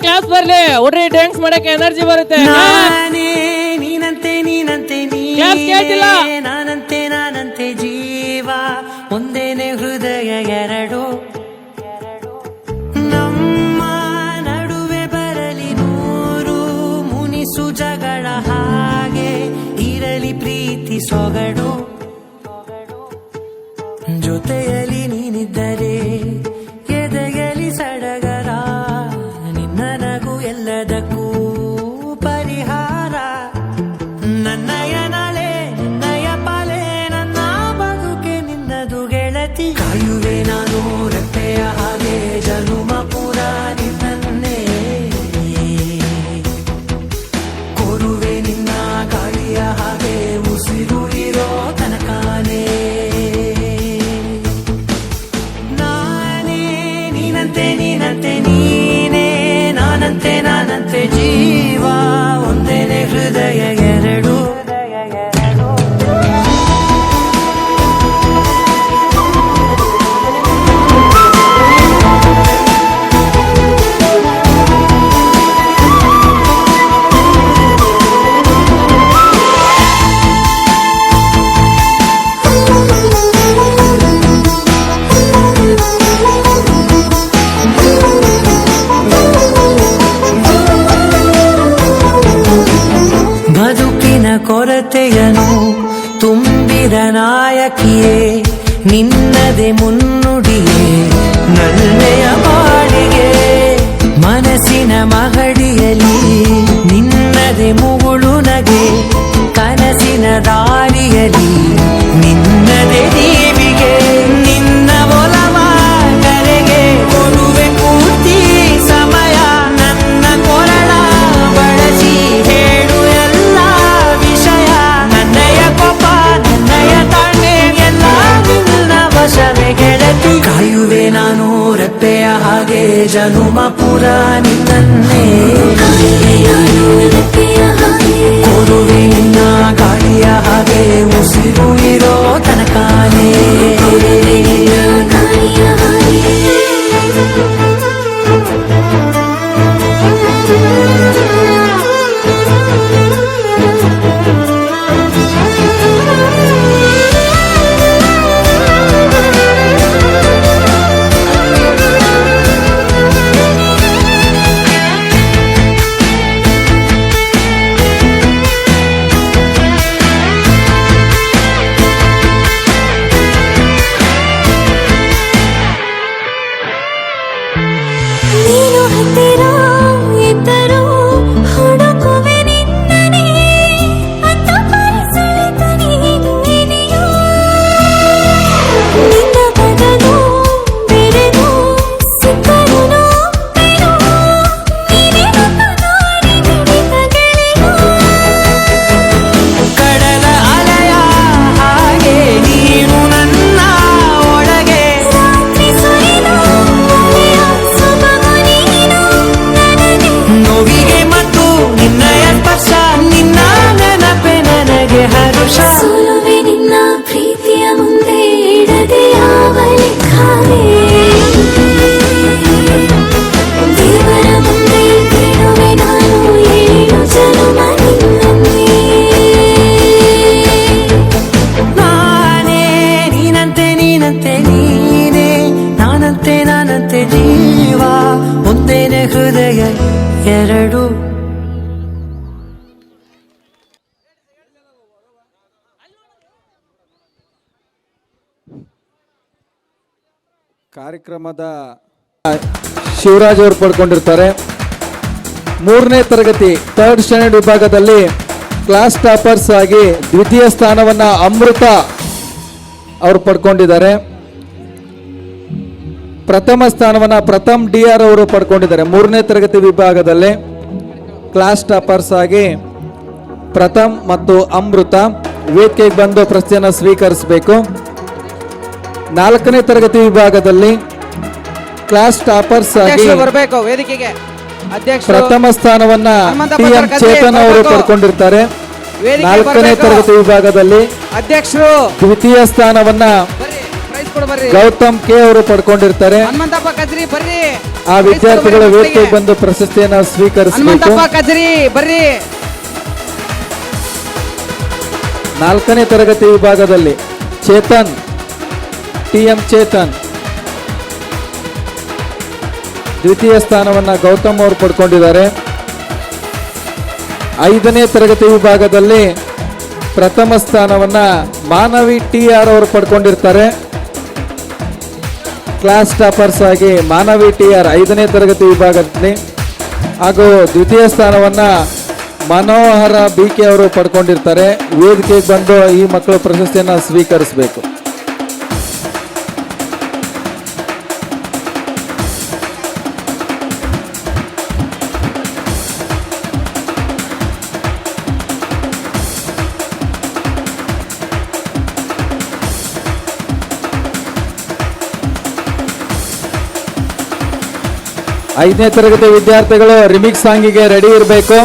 ಕ್ಲಾಸ್ ಬರ್ಲಿ, ಹುಡ್ರಿ ಡ್ಯಾನ್ಸ್ ಮಾಡಕ್ಕೆ ಎನರ್ಜಿ ಬರುತ್ತೆ. ನೀನಂತೆ ನೀನಂತೆ ನಾನಂತೆ ನಾನಂತೆ ಜೀವ ಒಂದೇನೆ ಹೃದಯ ಎರಡು, ನಮ್ಮ ನಡುವೆ ಬರಲಿ 100 ಮುನಿಸು ಜಗಳ ಹಾಗೆ ಇರಲಿ ಪ್ರೀತಿ ಸೊಗಡು, ಜೊತೆಯಲ್ಲಿ ನೀನಿದ್ದರೆ ಎದೆಯಲಿ ಸಡಗರ, ನಿನ್ನ ನಗು ಎಲ್ಲದಕ್ಕೂ ಹೃದಯ ಎರಡು ಬದುಕಿನ ಕೊರತೆಯನು ತುಂಬಿದ ನಾಯಕಿಯೇ ನಿನ್ನದೆ ಮುನ್ನುಡಿಯೇ ನಲ್ಲೆಯ ಬಾಡಿಗೆ ಮನಸ್ಸಿನ ಮಹಡಿಯಲಿ ನಿನ್ನದೆ ಮುಗುಳು ನಗೆ ಕನಸಿನ ದಾರಿಯಲಿ ನಿನ್ನದೆ ದೀವಿಗೆ ನಿನ್ನ ಒಲವ ಕರೆಗೆ ಕೊಡುವೆ ಪೂರ್ತಿ ಸಮಯ ನನ್ನ ಕೊರಳ ಬಳಸಿ ಹೇಳು ಎಲ್ಲ ವಿಷಯ ನನ್ನಯ ಕೋಪ ನನ್ನಯ ತಾಳ್ಮೆ ಎಲ್ಲ ನಿನ್ನ ವಶವೇ ಗೆಳತಿ ಕಾಯುವೆ ನಾನು ರೆಪ್ಪೆಯ ಹಾಗೆ ಜನುಮ ಪುರ ನಿನ್ನನ್ನೇ ಕೊಡುವೆ ನಿನ್ನ ಗಾಳಿಯ ಹಾಗೆ ಉಸಿರು ಇರೋ ತನಕಾನೇ ನೀನು ಹತ್ತಿರ ಇದ್ದರೂ ಹುಡುಕುವೆ ನಿನ್ನನೇ ಅಂತ ಪರಿಸಳಿತ ನೀನಿದೆಯೋ ನಿನ್ನ ಬದಲು ಬೆರೆದು ಸಿಕ್ಕರು ನೋವೆನು ನೀನೇ ನನ್ನ ನಾಡಿ ಮಿಡಿತ ಗೆಳೆಯೋ ಕಡಲ ಅಲೆಯ ಹಾಗೆ ನೀನು ನನ್ನ ಒಳಗೆ ರಾತ್ರಿ ಸುರಿದು ಮಳೆಯ ಸೊಬಗು ನೀನು ನನಗೆ ನೋವಿಗೆ ಮತ್ತು ನಿನ್ನಯ ಸ್ಪರ್ಶ ನಿನ್ನ ನೆನಪೆ ನನಗೆ ಹರುಷ ಸೋಲುವೆ ನಿನ್ನ ಪ್ರೀತಿಯ ಮುಂದೆ ಇಡದೆ ಯಾವ ಲೆಕ್ಕವೇ ದೇವರ ಮುಂದೆ ಬೇಡುವೆ ನಾನು 7 ಜನುಮ ನಿನ್ನನ್ನೇ ನಾನೇ ನೀನಂತೆ ನೀನಂತೆ ನೀನೇ ನಾನಂತೆ ನಾನಂತೆ ಜೀವ ಒಂದೇನೆ ಹೃದಯ ಎರಡು ಕಾರ್ಯಕ್ರಮದ ಶಿವರಾಜ್ ಅವರು ಪಡ್ಕೊಂಡಿರ್ತಾರೆ. 3ನೇ ತರಗತಿ 3rd ಸ್ಟ್ಯಾಂಡರ್ಡ್ ವಿಭಾಗದಲ್ಲಿ ಕ್ಲಾಸ್ ಟಾಪರ್ಸ್ ಆಗಿ ದ್ವಿತೀಯ ಸ್ಥಾನವನ್ನ ಅಮೃತ ಅವರು ಪಡ್ಕೊಂಡಿದ್ದಾರೆ. ಪ್ರಥಮ ಸ್ಥಾನವನ್ನ ಪ್ರಥಮ್ DR ಅವರು ಪಡ್ಕೊಂಡಿದ್ದಾರೆ. 3ನೇ ತರಗತಿ ವಿಭಾಗದಲ್ಲಿ ಕ್ಲಾಸ್ ಟಾಪರ್ಸ್ ಆಗಿ ಪ್ರಥಮ್ ಮತ್ತು ಅಮೃತ ವೇದಿಕೆಗೆ ಬಂದು ಪ್ರಶಸ್ತಿಯನ್ನು ಸ್ವೀಕರಿಸಬೇಕು. 4ನೇ ತರಗತಿ ವಿಭಾಗದಲ್ಲಿ ಕ್ಲಾಸ್ ಟಾಪರ್ಸ್ ಆಗಿ ಬರಬೇಕು ವೇದಿಕೆಗೆ. ಅಧ್ಯಕ್ಷ ಪ್ರಥಮ ಸ್ಥಾನವನ್ನ TM ಚೇತನ್ ಅವರು ಪಡ್ಕೊಂಡಿರ್ತಾರೆ. 4ನೇ ತರಗತಿ ವಿಭಾಗದಲ್ಲಿ ಅಧ್ಯಕ್ಷರು ದ್ವಿತೀಯ ಸ್ಥಾನವನ್ನ ಪ್ರೈಸ್ ಕೊಡು ಬರ್ರಿ. ಗೌತಮ್ ಕೆ ಅವರು ಪಡ್ಕೊಂಡಿರ್ತಾರೆ. ಹನುಮಂತಪ್ಪ ಕಜ್ರಿ ಬರ್ರಿ. ಆ ವಿದ್ಯಾರ್ಥಿಗಳು ವೇದಿಕೆಗೆ ಬಂದು ಪ್ರಶಸ್ತಿಯನ್ನು ಸ್ವೀಕರಿಸಬೇಕು. ಹನುಮಂತಪ್ಪ ಕಜ್ರಿ ಬರ್ರಿ. 4ನೇ ತರಗತಿ ವಿಭಾಗದಲ್ಲಿ ಚೇತನ್ TM ಚೇತನ್ ದ್ವಿತೀಯ ಸ್ಥಾನವನ್ನ ಗೌತಮ್ ಅವರು ಪಡ್ಕೊಂಡಿದ್ದಾರೆ. 5ನೇ ತರಗತಿ ವಿಭಾಗದಲ್ಲಿ ಪ್ರಥಮ ಸ್ಥಾನವನ್ನ ಮಾನವಿ TR ಅವರು ಪಡ್ಕೊಂಡಿರ್ತಾರೆ. ಕ್ಲಾಸ್ ಟಾಪರ್ಸ್ ಆಗಿ ಮಾನವಿ TR 5ನೇ ತರಗತಿ ವಿಭಾಗದಲ್ಲಿ ಹಾಗೂ ದ್ವಿತೀಯ ಸ್ಥಾನವನ್ನ ಮನೋಹರ BK ಅವರು ಪಡ್ಕೊಂಡಿರ್ತಾರೆ. ವೇದಿಕೆಗೆ ಬಂದು ಈ ಮಕ್ಕಳು ಪ್ರಶಸ್ತಿಯನ್ನು ಸ್ವೀಕರಿಸಬೇಕು. ಐದನೇ ತರಗತಿ ವಿದ್ಯಾರ್ಥಿಗಳು ರಿಮಿಕ್ಸ್ ಸಾಂಗಿಗೆ ರೆಡಿ ಇರಬೇಕು.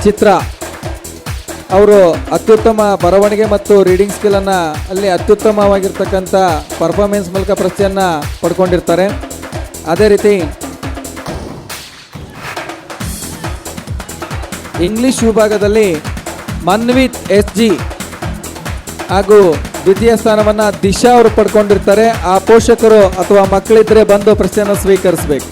ಚಿತ್ರ ಅವರು ಅತ್ಯುತ್ತಮ ಬರವಣಿಗೆ ಮತ್ತು ರೀಡಿಂಗ್ ಸ್ಕಿಲ್ಲನ್ನು ಅಲ್ಲಿ ಅತ್ಯುತ್ತಮವಾಗಿರ್ತಕ್ಕಂಥ ಪರ್ಫಾರ್ಮೆನ್ಸ್ ಮೂಲಕ ಪ್ರಶಸ್ತಿಯನ್ನು ಪಡ್ಕೊಂಡಿರ್ತಾರೆ. ಅದೇ ರೀತಿ ಇಂಗ್ಲಿಷ್ ವಿಭಾಗದಲ್ಲಿ ಮನ್ವಿತ್ SG ಹಾಗೂ ದ್ವಿತೀಯ ಸ್ಥಾನವನ್ನು ದಿಶಾ ಅವರು ಪಡ್ಕೊಂಡಿರ್ತಾರೆ. ಆ ಪೋಷಕರು ಅಥವಾ ಮಕ್ಕಳಿದ್ರೆ ಬಂದು ಪ್ರಶಸ್ತಿಯನ್ನು ಸ್ವೀಕರಿಸಬೇಕು.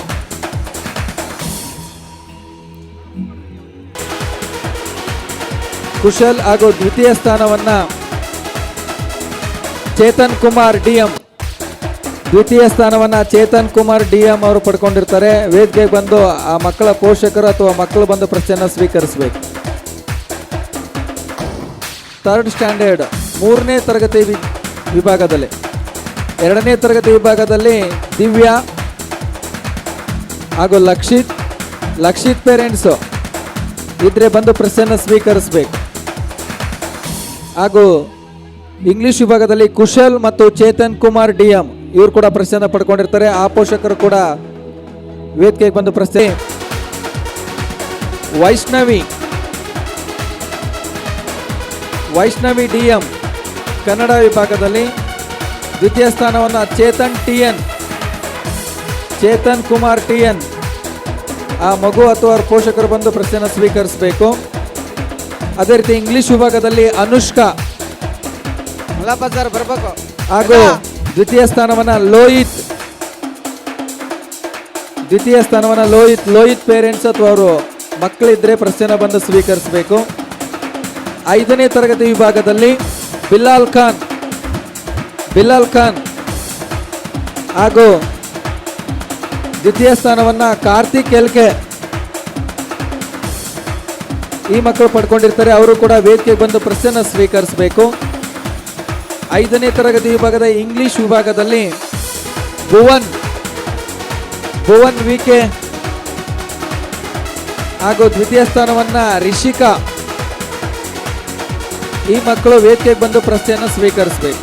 ಕುಶಲ್ ಹಾಗೂ ದ್ವಿತೀಯ ಸ್ಥಾನವನ್ನು ಚೇತನ್ ಕುಮಾರ್ DM, ದ್ವಿತೀಯ ಸ್ಥಾನವನ್ನು ಚೇತನ್ ಕುಮಾರ್ DM ಅವರು ಪಡ್ಕೊಂಡಿರ್ತಾರೆ. ವೇದಿಕೆಗೆ ಬಂದು ಆ ಮಕ್ಕಳ ಪೋಷಕರು ಅಥವಾ ಮಕ್ಕಳು ಬಂದು ಪ್ರಶಸ್ತಿಯನ್ನು ಸ್ವೀಕರಿಸಬೇಕು. ಥರ್ಡ್ ಸ್ಟ್ಯಾಂಡರ್ಡ್ 3ನೇ ತರಗತಿ ವಿಭಾಗದಲ್ಲಿ 2ನೇ ತರಗತಿ ವಿಭಾಗದಲ್ಲಿ ದಿವ್ಯಾ ಹಾಗೂ ಲಕ್ಷಿತ್ ಪೇರೆಂಟ್ಸು ಇದ್ರೆ ಬಂದು ಪ್ರಶಸ್ತಿಯನ್ನು ಸ್ವೀಕರಿಸಬೇಕು. ಹಾಗೂ ಇಂಗ್ಲಿಷ್ ವಿಭಾಗದಲ್ಲಿ ಕುಶಲ್ ಮತ್ತು ಚೇತನ್ ಕುಮಾರ್ DM ಇವರು ಕೂಡ ಪ್ರಶಸ್ತಿಯನ್ನು ಪಡ್ಕೊಂಡಿರ್ತಾರೆ. ಆ ಪೋಷಕರು ಕೂಡ ವೇದಿಕೆಗೆ ಬಂದು ಪ್ರಶಸ್ತಿ. ವೈಷ್ಣವಿ DM ಕನ್ನಡ ವಿಭಾಗದಲ್ಲಿ ದ್ವಿತೀಯ ಸ್ಥಾನವನ್ನು ಚೇತನ್ ಕುಮಾರ್ TN ಆ ಮಗು ಅಥವಾ ಅವ್ರ ಪೋಷಕರು ಬಂದು ಪ್ರಶಸ್ತಿಯನ್ನು ಸ್ವೀಕರಿಸಬೇಕು. ಅದೇ ರೀತಿ ಇಂಗ್ಲಿಷ್ ವಿಭಾಗದಲ್ಲಿ ಅನುಷ್ಕಾ ಬರಬೇಕು ಹಾಗೂ ದ್ವಿತೀಯ ಸ್ಥಾನವನ್ನು ಲೋಹಿತ್ ಪೇರೆಂಟ್ಸ್ ಅಥವಾ ಅವರು ಮಕ್ಕಳಿದ್ರೆ ಪ್ರಶಸ್ತಿಯನ್ನು ಬಂದು ಸ್ವೀಕರಿಸಬೇಕು. 5ನೇ ತರಗತಿ ವಿಭಾಗದಲ್ಲಿ ಬಿಲಾಲ್ ಖಾನ್ ಹಾಗೂ ದ್ವಿತೀಯ ಸ್ಥಾನವನ್ನು ಕಾರ್ತಿಕ್ LK ಈ ಮಕ್ಕಳು ಪಡ್ಕೊಂಡಿರ್ತಾರೆ. ಅವರು ಕೂಡ ವೇದಿಕೆಗೆ ಬಂದು ಪ್ರಶಸ್ತಿಯನ್ನು ಸ್ವೀಕರಿಸಬೇಕು. 5ನೇ ತರಗತಿ ವಿಭಾಗದ ಇಂಗ್ಲಿಷ್ ವಿಭಾಗದಲ್ಲಿ ಭುವನ್ VK ಹಾಗೂ ದ್ವಿತೀಯ ಸ್ಥಾನವನ್ನು ರಿಷಿಕಾ ಈ ಮಕ್ಕಳು ವೇದಿಕೆಗೆ ಬಂದು ಪ್ರಶಸ್ತಿಯನ್ನು ಸ್ವೀಕರಿಸಬೇಕು.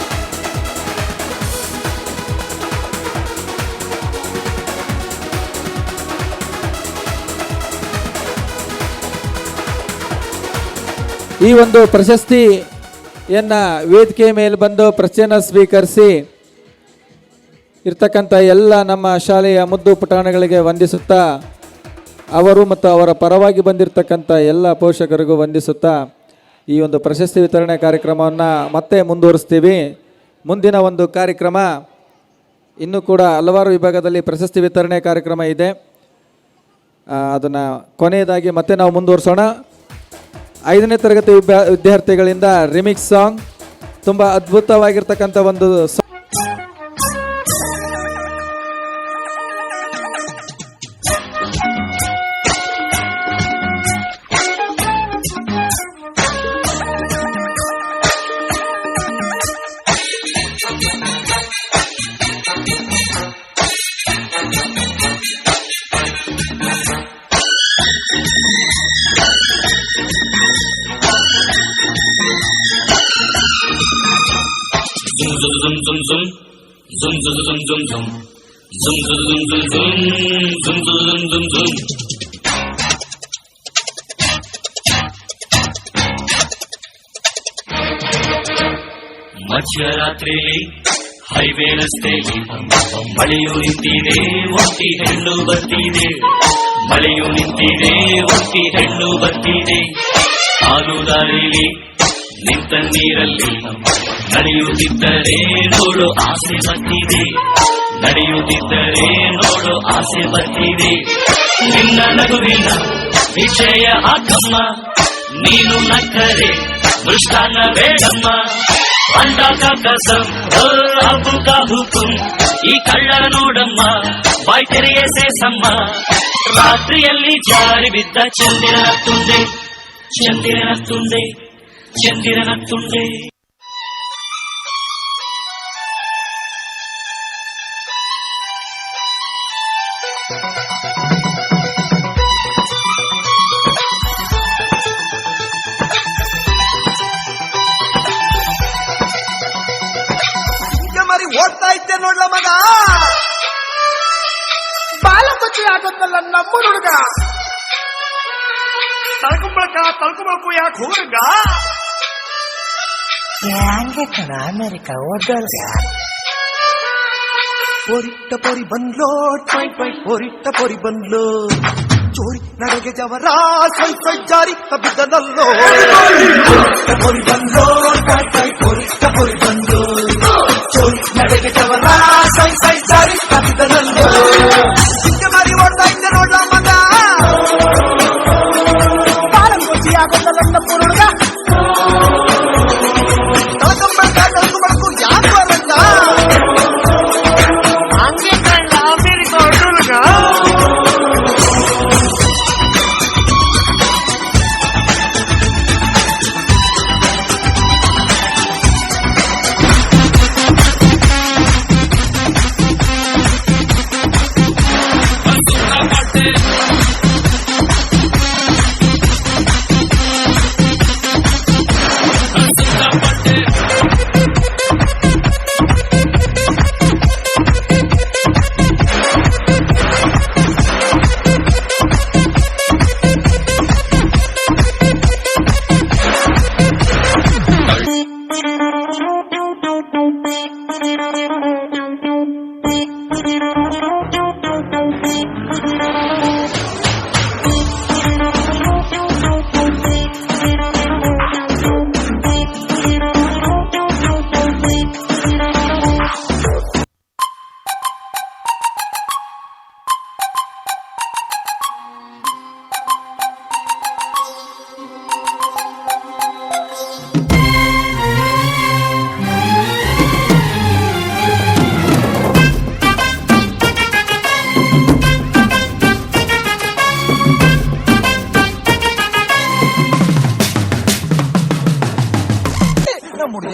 ಈ ಒಂದು ಪ್ರಶಸ್ತಿಯನ್ನು ವೇದಿಕೆ ಮೇಲೆ ಬಂದು ಪ್ರಶಸ್ತಿಯನ್ನು ಸ್ವೀಕರಿಸಿ ಇರ್ತಕ್ಕಂಥ ಎಲ್ಲ ನಮ್ಮ ಶಾಲೆಯ ಮುದ್ದು ಪುಟಾಣಿಗಳಿಗೆ ವಂದಿಸುತ್ತಾ ಅವರು ಮತ್ತು ಅವರ ಪರವಾಗಿ ಬಂದಿರತಕ್ಕಂಥ ಎಲ್ಲ ಪೋಷಕರಿಗೂ ವಂದಿಸುತ್ತಾ ಈ ಒಂದು ಪ್ರಶಸ್ತಿ ವಿತರಣೆ ಕಾರ್ಯಕ್ರಮವನ್ನು ಮತ್ತೆ ಮುಂದುವರಿಸ್ತೀವಿ. ಮುಂದಿನ ಒಂದು ಕಾರ್ಯಕ್ರಮ ಇನ್ನೂ ಕೂಡ ಹಲವಾರು ವಿಭಾಗದಲ್ಲಿ ಪ್ರಶಸ್ತಿ ವಿತರಣೆ ಕಾರ್ಯಕ್ರಮ ಇದೆ. ಅದನ್ನು ಕೊನೆಯದಾಗಿ ಮತ್ತೆ ನಾವು ಮುಂದುವರಿಸೋಣ. 5ನೇ ತರಗತಿ ವಿದ್ಯಾರ್ಥಿಗಳಿಂದ ರಿಮಿಕ್ಸ್ ಸಾಂಗ್, ತುಂಬ ಅದ್ಭುತವಾಗಿರ್ತಕ್ಕಂಥ ಒಂದು ಮಧ್ಯರಾತ್ರಿಯಲ್ಲಿ ಹೈವೇ ರಸ್ತೆಯಲ್ಲಿ ಮಳೆಯು ನಿಂತಿದೆ, ಒಂಟಿ ಹೆಣ್ಣು ಬರ್ತಿದೆ. ಮಳೆಯು ನಿಂತಿದೆ, ಒಂಟಿ ಹೆಣ್ಣು ಬರ್ತಿದೆ. ಹಾಲು ದಾರಿಲಿ ನಿಂತ ನೀರಲ್ಲಿ ನಡೆಯುತ್ತಿದ್ದರೆ ನೋಡು ಆಸೆ ಬರ್ತಿದೆ. ನಡೆಯುತ್ತಿದ್ದರೆ ನೋಡು ಆಸೆ ಬರ್ತಿದೆ. ನಿನ್ನ ನಗುವಿನ ವಿಷಯ ಹಾಕಮ್ಮ, ನೀನು ನಕ್ಕರೆ ಮೃಷ್ಟಾನ್ನ ಬೇಡಮ್ಮ. ಅಂಡಾಕ ಕಸಂ ಅಬು ಕಾ ಹುಕುಂ, ಈ ಕಳ್ಳ ನೋಡಮ್ಮ ಬಾಯ್ ತೆರೆಗೆ ಸೇಸಮ್ಮ. ರಾತ್ರಿಯಲ್ಲಿ ಜಾರಿ ಬಿದ್ದ ಚಂದಿರನ ತುಂಡೆ, ಚಂದಿರನ ತುಂಡೆ, ಚಂದಿರನ ತುಂಡೆ. ಮರಿ ಓಡ್ತಾ ಇದ್ದೆ ನೋಡ್ಲ ಮಗ, ಬಾಲ ಕೊಚ್ಚಿ ಆಗುತ್ತಲ್ಲ ನಮ್ಮ ಹುಡುಗ. ತಳ್ಕೊಬೇಕು ಯಾಕೆ ಹೋಗಂಗ ಹಂಗೆ ಕಣ ಅಮೆರಿಕ ಓದೋಳ್ಗ ಪೊರಿಟ್ಟ ಪೊರಿ ಬಂದ್ಲೋ ಟ್ವೈ ಟ್ವೈ ಪೊರಿಟ್ಟ ಪೊರಿ ಬಂದ್ಲೋ ಚೋರಿ ನಡೆಗೆ ಜವರ ಸೈ ಸೈ ಜಾರಿ ಕಬ್ಬಿದ್ದನಲ್ಲೋ ಪೊರಿ ಬಂದ್ಲೋ ಟ್ವೈ ಟ್ವೈ ಪೊರಿಟ್ಟ ಪೊರಿ ಬಂದ್ಲೋ ಚೋರಿ ನಡೆಗೆ ಜವರ ಸೈ ಸೈ ಜಾರಿ ಕಬ್ಬಿದ್ದನಲ್ಲೋ ಹಿಂಗೆ ಮಾರಿ ಓಡ್ತಾ ಇದ್ದೆ ನೋಡ್ಲ ಮಗ ಕಾಲಂ ಕೊಚ್ಚಿ ಆಗೋದ ನನ್ನ ಪುರುಡ್ಗ ತಳ್ಕೊಂಬಳಕು ಯಾಕೆ ಬರಂಗ ಹಂಗೆ ಕಂಡ ಅಮೇರಿಕ ಹೊರಡುಗ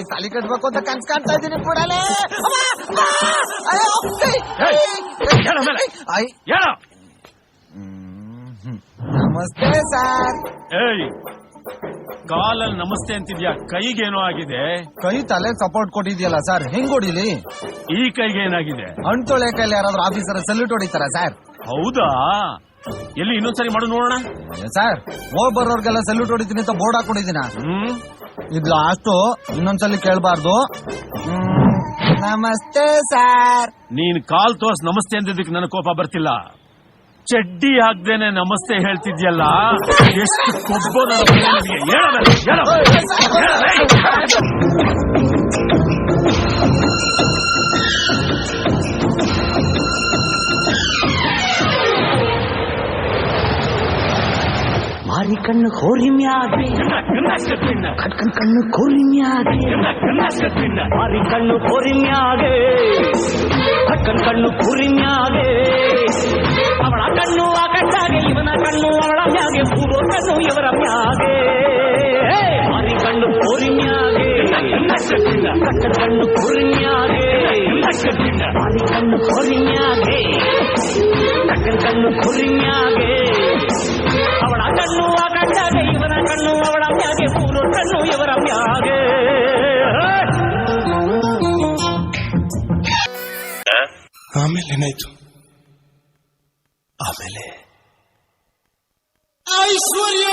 ತಾಲಿ ಕಟ್ಬೇಕು ಅಂತ ಕನ್ಸ್ ಕಾಣ್ತಾ ಇದ್ದೀನಿ ಕೂಡಲೇ ನಮಸ್ತೆ ಸರ್. ಕಾಲಲ್ಲಿ ನಮಸ್ತೆ ಅಂತಿದ್ಯಾ, ಕೈಗೇನೋ ಆಗಿದೆ? ಕೈ ತಲೆ ಸಪೋರ್ಟ್ ಕೊಟ್ಟಿದ್ಯಲ್ಲ ಸರ್, ಹೆಂಗ್ ಹೊಡಿಲಿ? ಈ ಕೈಗೆ ಏನಾಗಿದೆ? ಹಣ್ಣು ತೊಳೆ ಕೈಲಿ ಯಾರಾದ್ರೂ ಆಫೀಸರ್ ಸಲ್ಯೂಟ್ ಹೊಡಿತಾರ ಸರ್? ಹೌದಾ, ಎಲ್ಲಿ ಇನ್ನೊಂದ್ಸರಿ ಮಾಡು ನೋಡೋಣ. ಸರ್ ಹೋಗ್ ಬರೋರ್ಗೆಲ್ಲ ಸಲ್ಯೂಟ್ ಹೊಡಿತೀನಿ ಅಂತ ಬೋರ್ಡ್ ಹಾಕೊಂಡಿದ್ದೀನ. ಇದು ಲಾಸ್ಟು, ಇನ್ನೊಂದ್ಸಲಿ ಕೇಳ್ಬಾರ್ದು. ನಮಸ್ತೆ ಸರ್. ನೀನ್ ಕಾಲ್ ತೋರ್ಸ್ ನಮಸ್ತೆ ಅಂದಿದ್ದಕ್ಕೆ ನನಗೆ ಕೋಪ ಬರ್ತಿಲ್ಲ. ಚಡ್ಡಿ ಹಾಕ್ದೇನೆ ನಮಸ್ತೆ ಹೇಳ್ತಿದ್ಯಲ್ಲ, ಎಷ್ಟು ಕೊಬ್ಬು ನನಗೆ. ಮಾರಿ ಕಣ್ಣು ಕೋರಿ ಮ್ಯಾಗೆ, ಕಟ್ಕನ್ ಕಣ್ಣು ಕೋರಿ ಮ್ಯಾಗೆ, ಮಾರಿ ಕಣ್ಣು ಕೋರಿ ಮ್ಯಾಗೆ, ಕಟ್ಕನ್ ಕಣ್ಣು ಕೋರಿ ಮ್ಯಾಗೆ, ಅವಳ ಕಣ್ಣು ಆ ಕಣ್ಣಾಗೆ, ಇವನ ಕಣ್ಣು ಅವಳ ಮ್ಯಾಗೆ, ಪೂರ್ವ ಕಣ್ಣು ಇವರ ಮ್ಯಾಗೆ. ಮಾರಿ ಕಣ್ಣು ಕೋರಿ ಮ್ಯಾಗೆ, ಕಟ್ಕನ್ ಕಣ್ಣು ಕೋರಿ ಮ್ಯಾಗೆ, ಮಾರಿ ಕಣ್ಣು ಕೋರಿ ಮ್ಯಾಗೆ, ಕಟ್ಕನ್ ಕಣ್ಣು ಕೋರಿ ಮ್ಯಾಗೆ, ಅವಳ ಕಣ್ಣು ಆ ಕಣ್ಣಾಗೆ, ಇವನ ಕಣ್ಣು ಅವಳ ಮ್ಯಾಗೆ, ಪೂರ್ವ ಕಣ್ಣು ಇವರ ಮ್ಯಾಗೆ. ಆಮೇಲೆ ಏನಾಯ್ತು? ಆಮೇಲೆ ಐಶ್ವರ್ಯ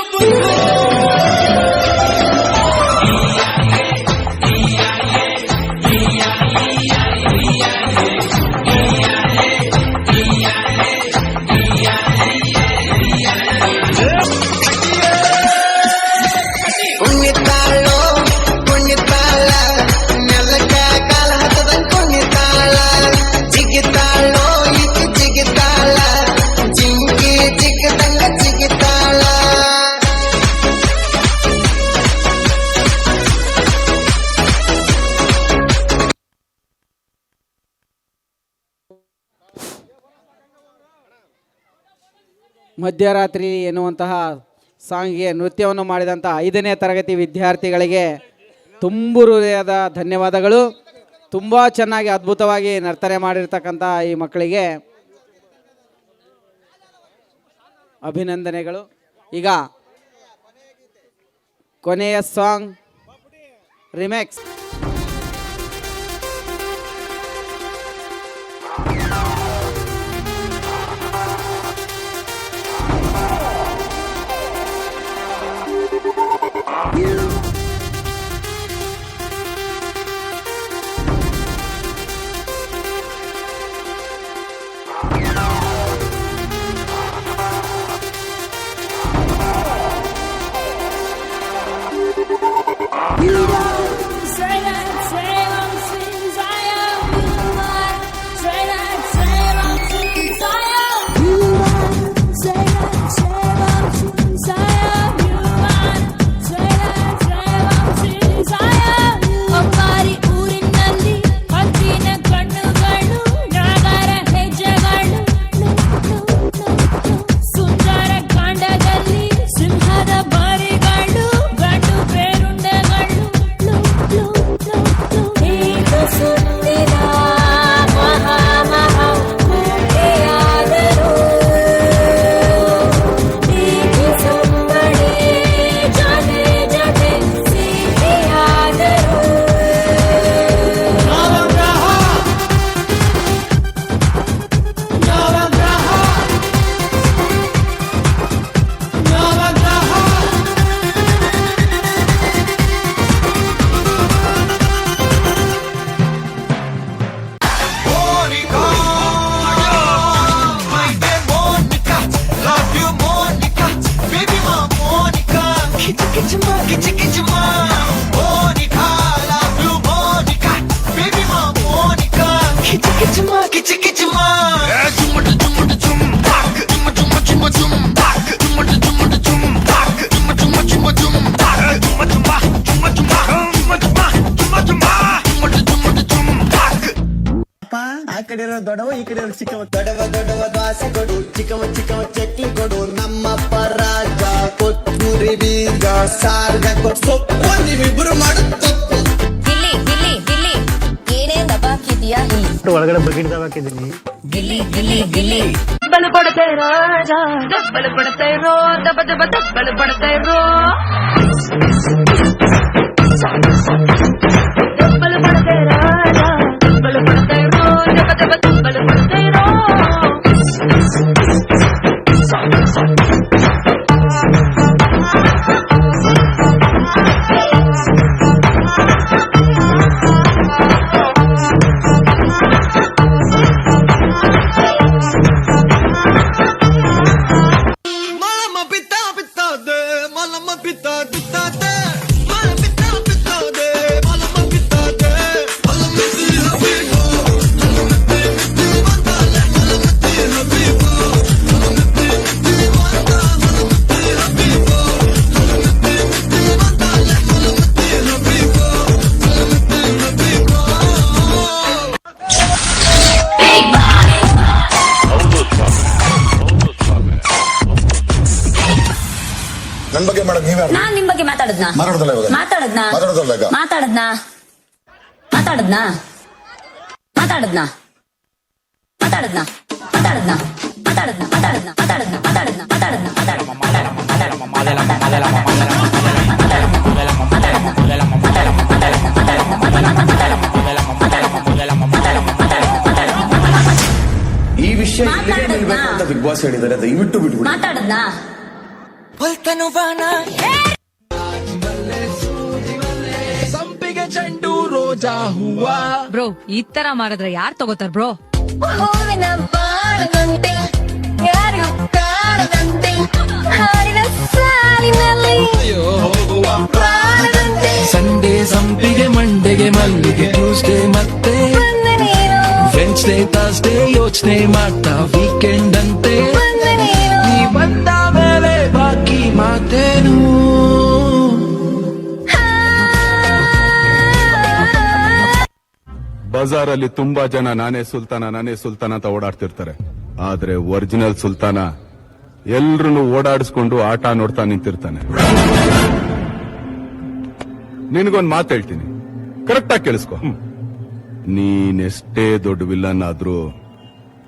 ಮಧ್ಯರಾತ್ರಿ ಎನ್ನುವಂತಹ ಸಾಂಗ್ಗೆ ನೃತ್ಯವನ್ನು ಮಾಡಿದಂಥ 5ನೇ ತರಗತಿ ವಿದ್ಯಾರ್ಥಿಗಳಿಗೆ ತುಂಬು ಹೃದಯದ ಧನ್ಯವಾದಗಳು. ತುಂಬ ಚೆನ್ನಾಗಿ ಅದ್ಭುತವಾಗಿ ನರ್ತನೆ ಮಾಡಿರ್ತಕ್ಕಂಥ ಈ ಮಕ್ಕಳಿಗೆ ಅಭಿನಂದನೆಗಳು. ಈಗ ಕೊನೆಯ ಸಾಂಗ್ ರಿಮಿಕ್ಸ್. ದೊಡವ ಈ ಕಡೆ ಚಿಕ್ಕವ. ದೊಡವ ದೊಡವ ದ್ವಾಸೆ ಕೊಡು, ಚಿಕ್ಕವ ಚಿಕ್ಕವ ಚಟ್ನಿ ಕೊಡು, ನಮ್ಮಪ್ಪ ರಾಜ ಕೊತ್ತೂರಿ ಬೀಜ ಸಾರ್ಗ ಸೊಪ್ಪು ನೀವಿಬ್ರು ಮಾಡು ತಪ್ಪು. ಗಿಲ್ಲಿ ಗಿಲ್ಲಿ ಗಿಲ್ಲಿ ಏನೇ ದಬಾಕಿದ್ಯಾ ಇಲ್ಲಿ ಒಳಗಡೆ ಬಕೆಟ್ ದಬಾಕಿದ್ದೀನಿ. ಗಿಲ್ಲಿ ಗಿಲ್ಲಿ ಗಿಲ್ಲಿ ದಬ್ಬಲು ಪಡತೆ ರಾಜ, ದಬ್ಬಲು ಪಡತೆ ರೋ, ದಬ ದಬ ದಬ್ಬಲು ಪಡತೆ ರೋ, ದಬ್ಬಲು ಪಡತೆ ರಾಜ, ದಬ್ಬಲು ಪಡತೆ ರೋ, ದಬ ದಬ ದಬ್ಬಲು ಪಡತೆ ರೋ. ಮಲಮ ಪಿತ್ತ ಪಿತ್ತದೆ, ಮಲಮ ಪಿತ್ತ ಪಿತ್ತದೆ, ಮಲ ಪಿತ್ತ ಪಿತ್ತದೆ, ಮಲಮ ಪಿತ್ತದೆ, ಮಲಮಿತಿ ಹಬೀಬು, ಮಲಮಿತಿ ಮಿತಿ ಬಂದಲೆ, ಮಲಮಿತಿ ಹಬೀಬು, ಮಲಮಿತಿ ಮಿತಿ ಬಂದ, ಮಲಮಿತಿ ಹಬೀಬು, ಮಲಮಿತಿ ಮಿತಿ ಬಂದಲೆ, ಮಲಮಿತಿ ಹಬೀಬು, ಮಲಮಿತಿ ಹಬೀಬು. ನನ್ ಬಗ್ಗೆ ಮಾಡೋದು ನೀವೇ ನಾನ್ ನಿಮ್ ಬಗ್ಗೆ ಮಾತಾಡದ್ನಾ ಮಾತಾಡೋದಲ್ಲ ಇವಾಗ ಮಾತಾಡದ್ನಾ ಮಾತಾಡೋದಲ್ಲ ಈಗ ಮಾತಾಡದ್ನಾ ಮಾತಾಡದ್ನಾ ಮಾತಾಡದ್ನಾ ಮಾತಾಡದ್ನಾ ಮಾತಾಡದ್ನಾ ಮಾತಾಡದ್ನಾ ಮಾತಾಡದ್ನಾ ಮಾತಾಡದ್ನಾ ಮಾತಾಡದ್ನಾ ಈ ವಿಷಯ ಇಲ್ಲಿಗೆ ನಿಲ್ಬೇಕು ಅಂತ ಬಿಗ್ ಬಾಸ್ ಹೇಳಿದ್ದಾರೆ, ದಯವಿಟ್ಟು ಬಿಟ್ಬಿಡಿ. ಮಾತಾಡದ್ನಾ ಸಂಪಿಗೆ ಚೆಂಡು ರೋಜಾ ಹೂವ. ಬ್ರೋ ಈ ತರ ಮಾಡಿದ್ರೆ ಯಾರ್ ತಗೋತಾರ ಬ್ರೋ? ಹೂವಿನ ಬಾಳದಂತೆ ಯಾರು ಕಾಣದಂತೆ ಹಾಡಿನ ಸಾಲಿನಲ್ಲಿ ಬಾಳದಂತೆ ಸಂಡೇ ಸಂಪಿಗೆ, ಮಂಡೆಗೆ ಮಲ್ಲಿಗೆ, ಟ್ಯೂಸ್ಡೇ ಮತ್ತೆ ಬಂದೆ ನೀನು ವೆನ್ಸ್ಡೇ ಥರ್ಸ್ಡೇ ಯೋಚನೆ ಮಾಡ್ತಾ ವೀಕೆಂಡ್ ಅಂತೆ. ಬಂದೆ ನೀನು ನೀ ಬಂದ ಮೇಲೆ ಬಾಕಿ ಮಾತೇನು. ಬಜಾರಲ್ಲಿ ತುಂಬಾ ಜನ ನಾನೇ ಸುಲ್ತಾನ ಅಂತ ಓಡಾಡ್ತಿರ್ತಾರೆ. ಆದ್ರೆ ಒರಿಜಿನಲ್ ಸುಲ್ತಾನ ಎಲ್ರನ್ನು ಓಡಾಡಿಸ್ಕೊಂಡು ಆಟ ನೋಡ್ತಾ ನಿಂತಿರ್ತಾನೆ. ನಿನಗೊಂದ್ ಮಾತು ಹೇಳ್ತೀನಿ, ಕರೆಕ್ಟ್ ಆಗಿ ಕೇಳಿಸ್ಕೊ. ನೀನೆಷ್ಟೇ ದೊಡ್ಡ ವಿಲ್ಲನ್ ಆದ್ರೂ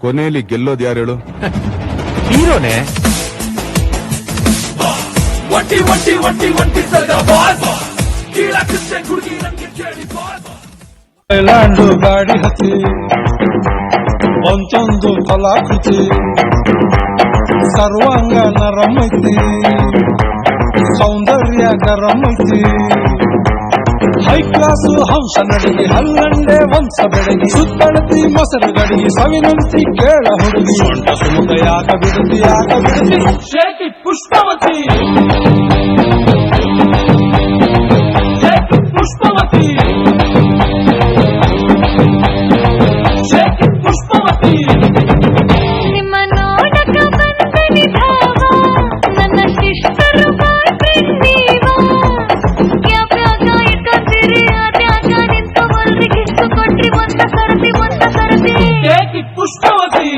ಕೊನೆಯಲ್ಲಿ ಗೆಲ್ಲೋದು ಯಾರು ಹೇಳು? ಹೀರೋನೇ. ಒಂಟಿ ಒಂಟಿ ಒಂಟಿ ಒಂಟಿ ಸಗ ಬಾಸ್ ಕೀಳಕ್ಕೆ ಗುಡುಗಿ ನಂಗೆ ಕೇಳಿ ಬಾಸ್. ಲ್ಯಾಂಡು ಗಾಡಿ ಹತ್ತಿ ಒಂಚೊಂದು ಕಲಾಕೃತಿ ಸರ್ವಾಂಗ ನರಮೈತಿ ಸೌಂದರ್ಯ ಗರಮೈತಿ ಹೈ ಕ್ಲಾಸು ಹಂಸ ನಡಿಗೆ ಹಲ್ಲಂಡೆ ವಂಶ ಬೆಳಗಿ ಸುತ್ತಳತಿ ಮೊಸರು ಗಡಿಗೆ ಸವಿನಂತಿ ಕೇಳ ಹುಡುಗಿ ಸೊಂಟ ಸುಮುಖ ಯಾಕ ಬಿಡುತ್ತಿ ಶೇಖಿ ಪುಷ್ಪವತಿ ಶೇಖಿ ಪುಷ್ಪವತಿ ಶೇಖಿ ಪುಷ್ಪವತಿ. ನಿಮ್ಮ ನೋಡಕ ಬಂದನಿ ಭಾವ, ನನ್ನ ಶಿಷ್ಟರು ಬಾಯ್ಫ್ರೆಂಡ್ ನೀವ. ಯಾವ್ಯಾಗ ಇಟ್ಕೊಂತೀರಿ ಅದ್ಯಾಕ ನಿಂತು ಮಲ್ದಿಗೆ ಇಷ್ಟು ಕೊಟ್ರಿ ಒಂದ ಸರತಿ ಶೇಖಿ ಪುಷ್ಪವತಿ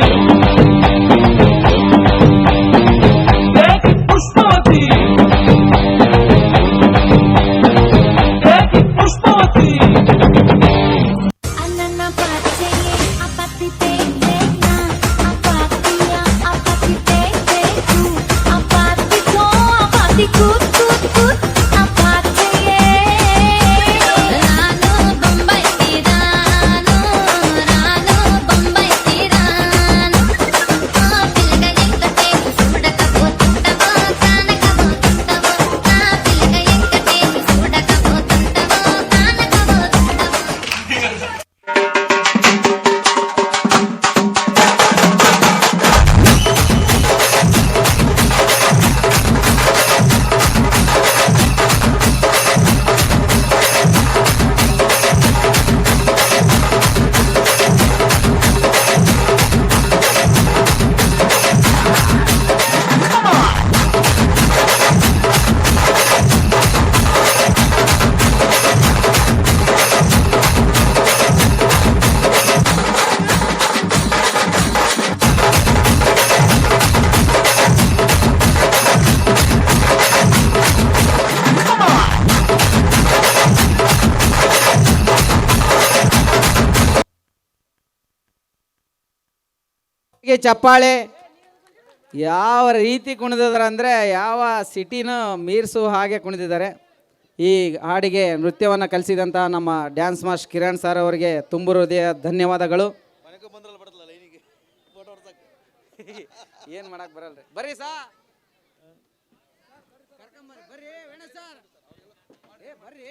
ಶೇಖಿ ಪುಷ್ಪವತಿ. ಚಪ್ಪಾಳೆ. ಯಾವ ರೀತಿ ಕುಣಿದಿದ್ದಾರೆ ಅಂದರೆ ಯಾವ ಸಿಟಿನೂ ಮೀರಿಸು ಹಾಗೆ ಕುಣಿದಿದ್ದಾರೆ. ಈ ಹಾಡಿಗೆ ನೃತ್ಯವನ್ನು ಕಲಿಸಿದಂಥ ನಮ್ಮ ಡ್ಯಾನ್ಸ್ ಮಾಸ್ಟರ್ ಕಿರಣ್ ಸರ್ ಅವರಿಗೆ ತುಂಬ ಹೃದಯ ಧನ್ಯವಾದಗಳು. ಏನು ಮಾಡಕ್ಕೆ ಬರಲ್ರಿ, ಬರ್ರಿ ಸಾ ಬರ್ರಿ ವೇಣ ಸರ್, ಬರ್ರಿ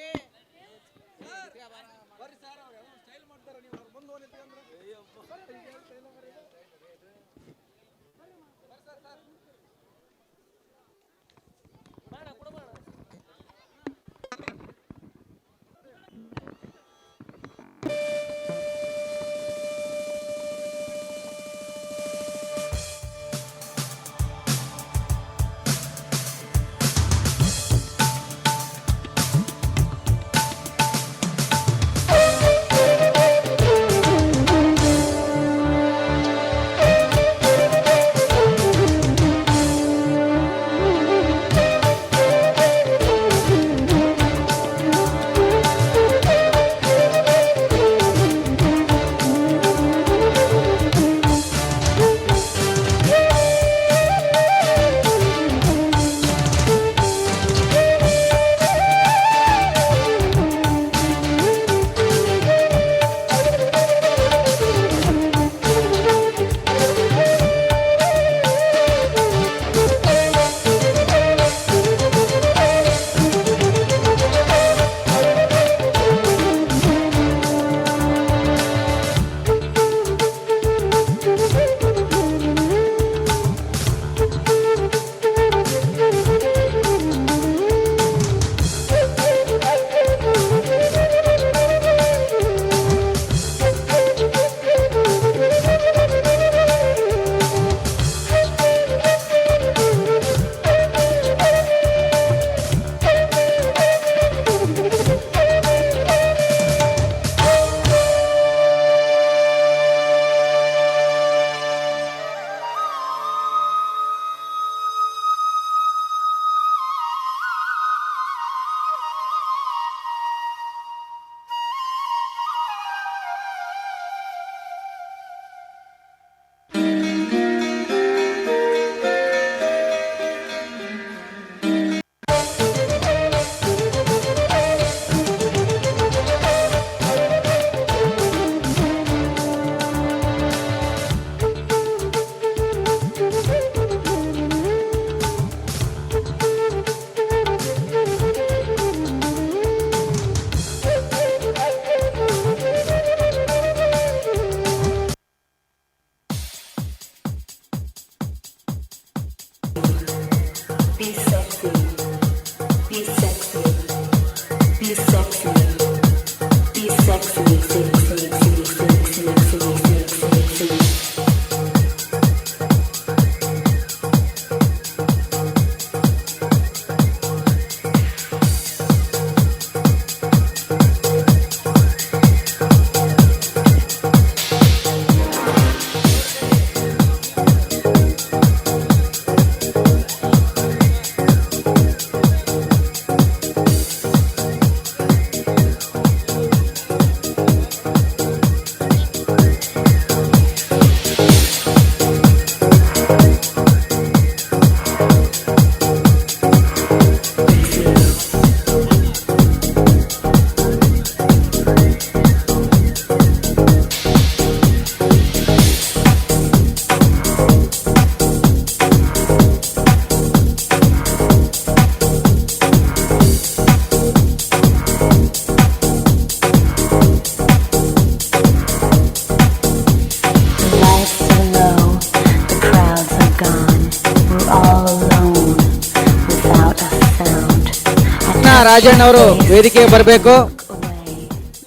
ರಾಜಣ್ಣವರು ವೇದಿಕೆಗೆ ಬರಬೇಕು.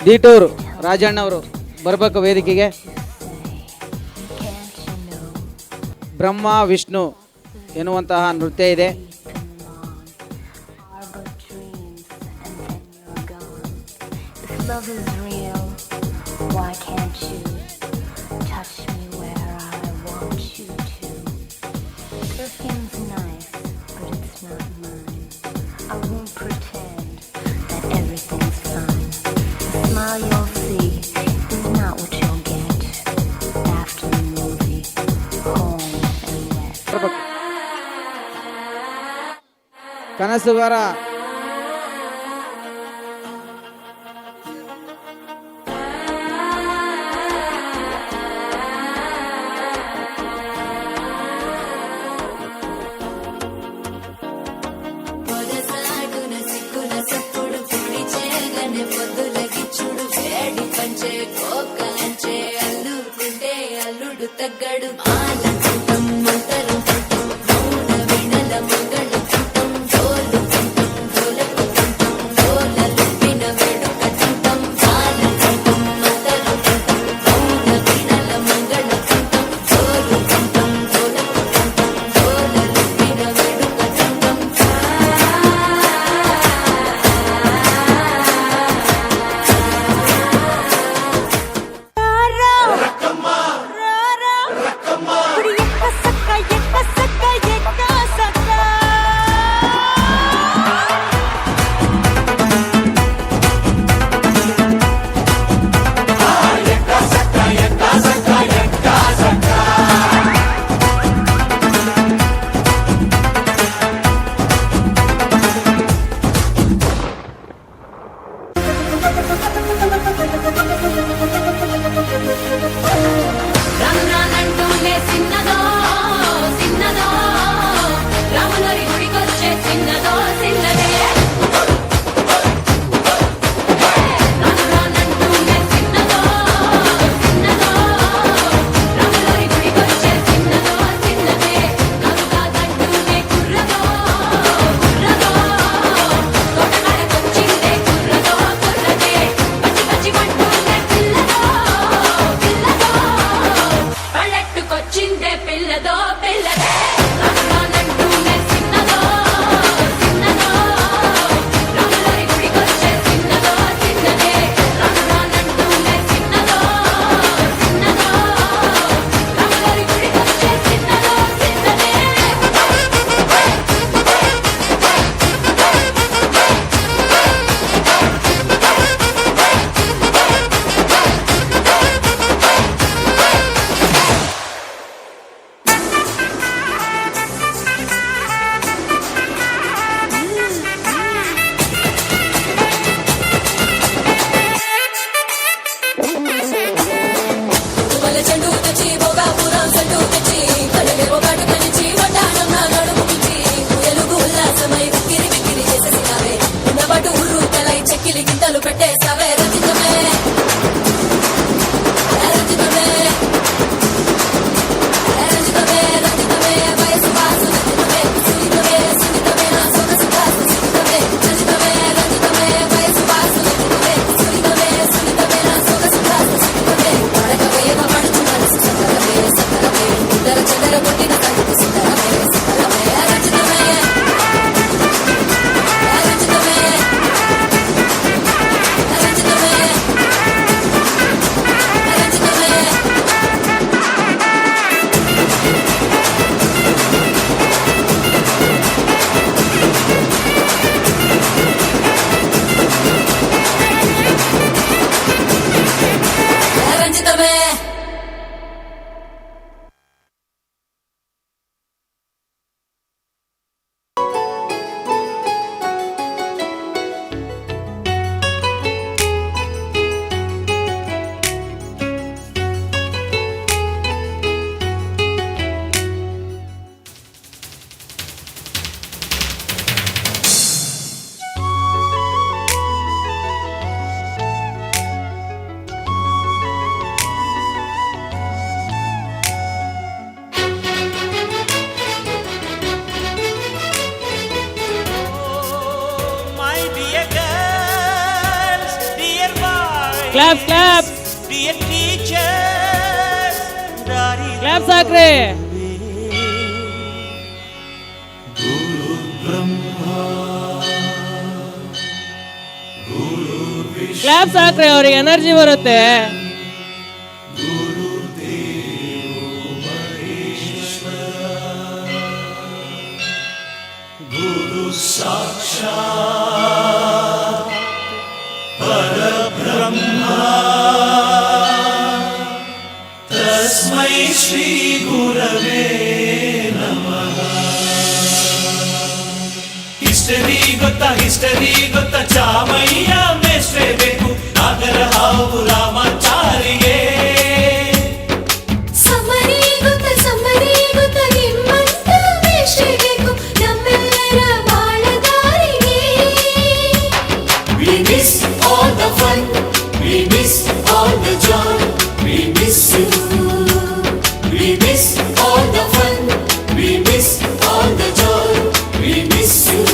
ದೀಟೂರ್ ರಾಜಣ್ಣವರು ಬರಬೇಕು ವೇದಿಕೆಗೆ. ಬ್ರಹ್ಮ ವಿಷ್ಣು ಎನ್ನುವಂತಹ ನೃತ್ಯ ಇದೆ. ಬರ್ಬೇಕು. ಕನಸುಗಾರ తగ్గడు ಕ್ಲಾಪ್ ಕ್ಲಾಪ್ ಕ್ಲಾಪ್ ಸಾಕ್ರಿ. ಕ್ಲಾಪ್ ಸಾಕ್ರಿ, ಅವ್ರಿಗೆ ಎನರ್ಜಿ ಬರುತ್ತೆ. ಗುರು ಸಾಕ್ಷಾತ್ ಪರಬ್ರಹ್ಮ ತಸ್ಮೈ ಶ್ರೀ ಗುರವೇ ನಮಃ. ಗೊತ್ತಾ ಹಿಸ್ಟರಿ ಗೊತ್ತಾ ಚಾಮಯ್ಯ ಮೇಷ್ಟ್ರೇ ಬೇಕು ನಾಗರ ಹಾವು ರಾಮಾಚಾರಿಗೆ ಸಮರಿ ಗೊತ್ತ ನಿಮ್ಮಂತ ಮೇಷ್ಟ್ರೇ ಬೇಕು ನಮ್ಮೆಲ್ಲರ ಬಾಳದಾರಿಗೆ We miss all the fun, we miss all the joy, we miss you. We miss all the fun, we miss all the joy, we miss you.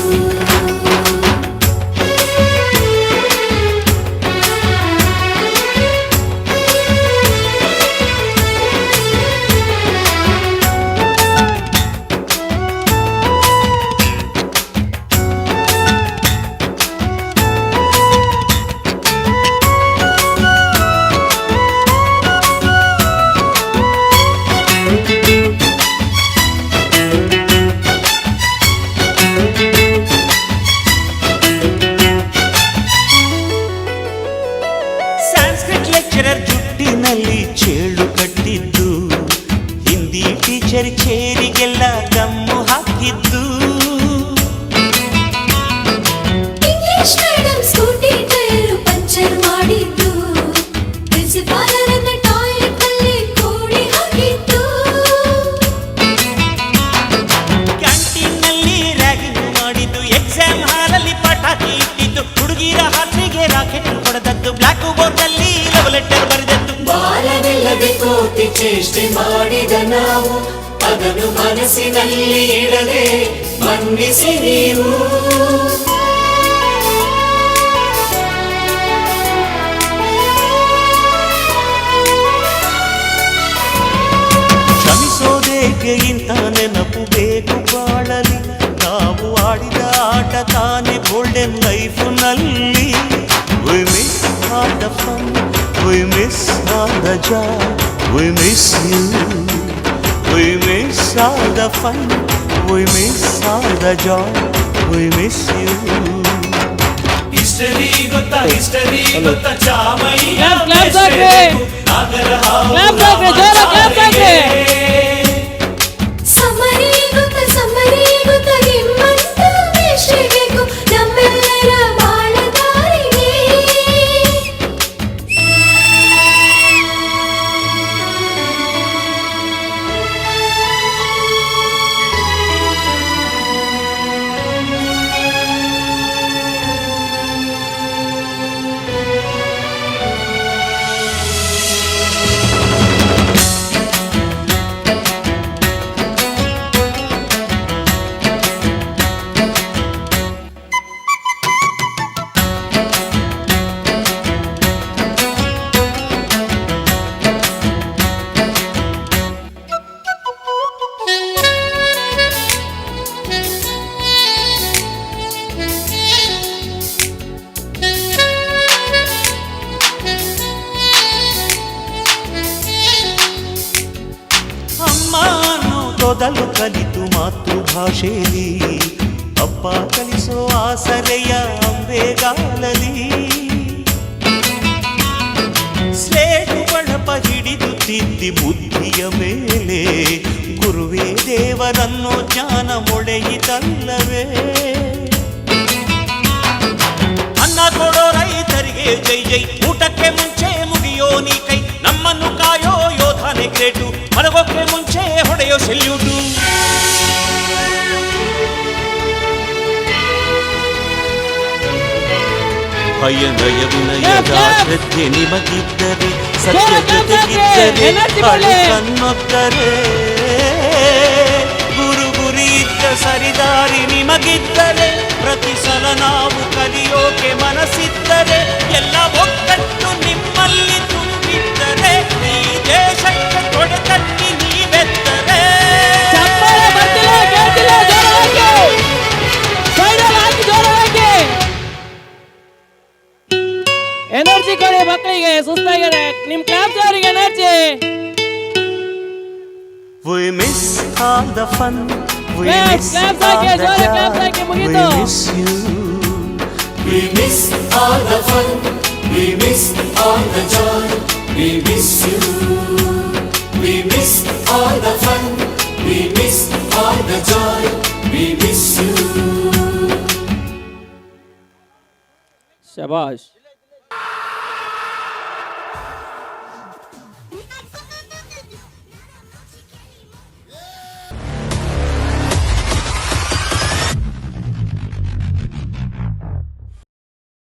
Sanskrit lecturer ಜುಟ್ಟಿನಲ್ಲಿ ಚೇಳು ಕಟ್ಟಿದ್ದು ಹಿಂದಿ ಟೀಚರ್ ಚೇರಿಗೆಲ್ಲ ಗಮ್ಮು ಹಾಕಿದ್ದು English madam Scooty tyre puncture ಮಾಡಿದ್ದು ಪ್ರಿನ್ಸಿಪಾಲರನ್ನ toilet ನಲ್ಲಿ ಕೋಡಿ ಹಾಕಿದ್ದು ಕ್ಯಾಂಟೀನ್ನಲ್ಲಿ ragging ಮಾಡಿದ್ದು ಎಕ್ಸಾಮ್ ಹಾಲಲ್ಲಿ ಪಟಾಕಿ ಇಟ್ಟಿದ್ದು ಹುಡುಗಿರ ಹಾಸಿಗೆ ರಾಕೆಟ್ ಹೊಡೆದದ್ದು ಬ್ಲಾಕ್ ಬೋರ್ಡ್ ಅಲ್ಲಿ ಲವ್ ಲೆಟರ್ ಬರೆದದ್ದು ಬಾಲವೆಲ್ಲದೆ ಕೋಟಿ ಚೇಷ್ಟೆ ಮಾಡಿದ ನಾವು ಅದನ್ನು ಮನಸ್ಸಿನಲ್ಲಿ ಇಡದೆ ಮನ್ನಿಸಿ ನೀವು ಕ್ಷಮಿಸೋದೇಕೆ ಇಂಥ ನೆನಪು ಬೇಕು ಬಾಳಲಿ ನಾವು ಆಡಿದ ಆಟ ತಾನೇ golden ಲೈಫ್ನಲ್ಲಿ We miss all the fun, we miss all the joy, we miss you. We miss all the fun, we miss all the joy, we miss you. History ಗೊತ್ತಾ ಚಾಮಯ್ಯ Clap, clap, ಮೇಷ್ಟ್ರೇ clap. ಬೇಕು ನಾಗರ ಹಾವು Clap, clap, ಜೋರ clap, clap. Summary ಗೊತ್ತ ನಿಮ್ಮಂತ ಮೇಷ್ಟ್ರೇ ಬೇಕು ನಮ್ಮೆಲ್ಲರ ಬಾಳದಾರಿಗೆ ಅಮ್ಮ ಅನ್ನೋದೊದಲು ಕಲಿತು ಮಾತೃಭಾಷೆಯಲ್ಲಿ ಅಪ್ಪ ಕಲಿಸೋ ಆಸರೆಯ ಅಂಬೆಗಾಲಲಿ ಸ್ಲೇಟು ಬಳಪ ಹಿಡಿದು ತಿದ್ದಿ ಬುದ್ಧಿಯ ಮೇಲೆ ಗುರುವೇ ದೇವರನ್ನೋ ಜ್ಞಾನ ಮೊಳೆಯಿತಲ್ಲವೇ ಅನ್ನ ಕೊಡೋ ರೈತರಿಗೆ ಜೈ ಜೈ ಊಟಕ್ಕೆ ಮುಂಚೆ ಮುಗಿಯೋ ನೀ ಕೈ ನಮ್ಮನ್ನು ಕಾಯೋ ಯೋಧನೆ ಗ್ರೇಟು ಮಲಗೋಕ್ಕೆ ಮುಂಚೆ ಹೊಡೆಯೋ ಸೆಲ್ಯೂಟು ಭಯ ನಯ ವಿನಯದ ಶ್ರದ್ಧೆ ನಿಮಗಿದ್ದರೆ ಸತ್ಯ ಜೊತೆಗಿದ್ದರೆ ಅನ್ನೊತ್ತರೆ ಗುರು ಗುರಿ ಇದ್ದ ಸರಿದಾರಿ ನಿಮಗಿದ್ದರೆ ಪ್ರತಿ ಸಲ ನಾವು ಕಲಿಯೋಕೆ ಮನಸ್ಸಿದ್ದರೆ ಎಲ್ಲ ಒಗ್ಗಟ್ಟು ನಿಮ್ಮಲ್ಲಿ ತುಂಬಿದ್ದರೆ ಈ ದೇಶಕ್ಕೆ ತೊಡೆತಟ್ಟಿ ನೀವೆತ್ತರೆ ಎನರ್ಜಿ ಕೊಡಿ ಮಕ್ಕಳಿಗೆ ಸುಸ್ತಾಗಿದೆ ನಿಮ್ ಕ್ಲಾಸ್ ಅವರಿಗೆ energy We miss all the fun, we Claps, miss claps all hockey, the ಜೋರ claps joy, ಹಾಕಿ, we ಮುಗೀತು. miss you. We miss all the fun, we miss all the joy, we miss you. We miss all the fun, we miss all the joy, we miss you. ಶಬಾಷ್.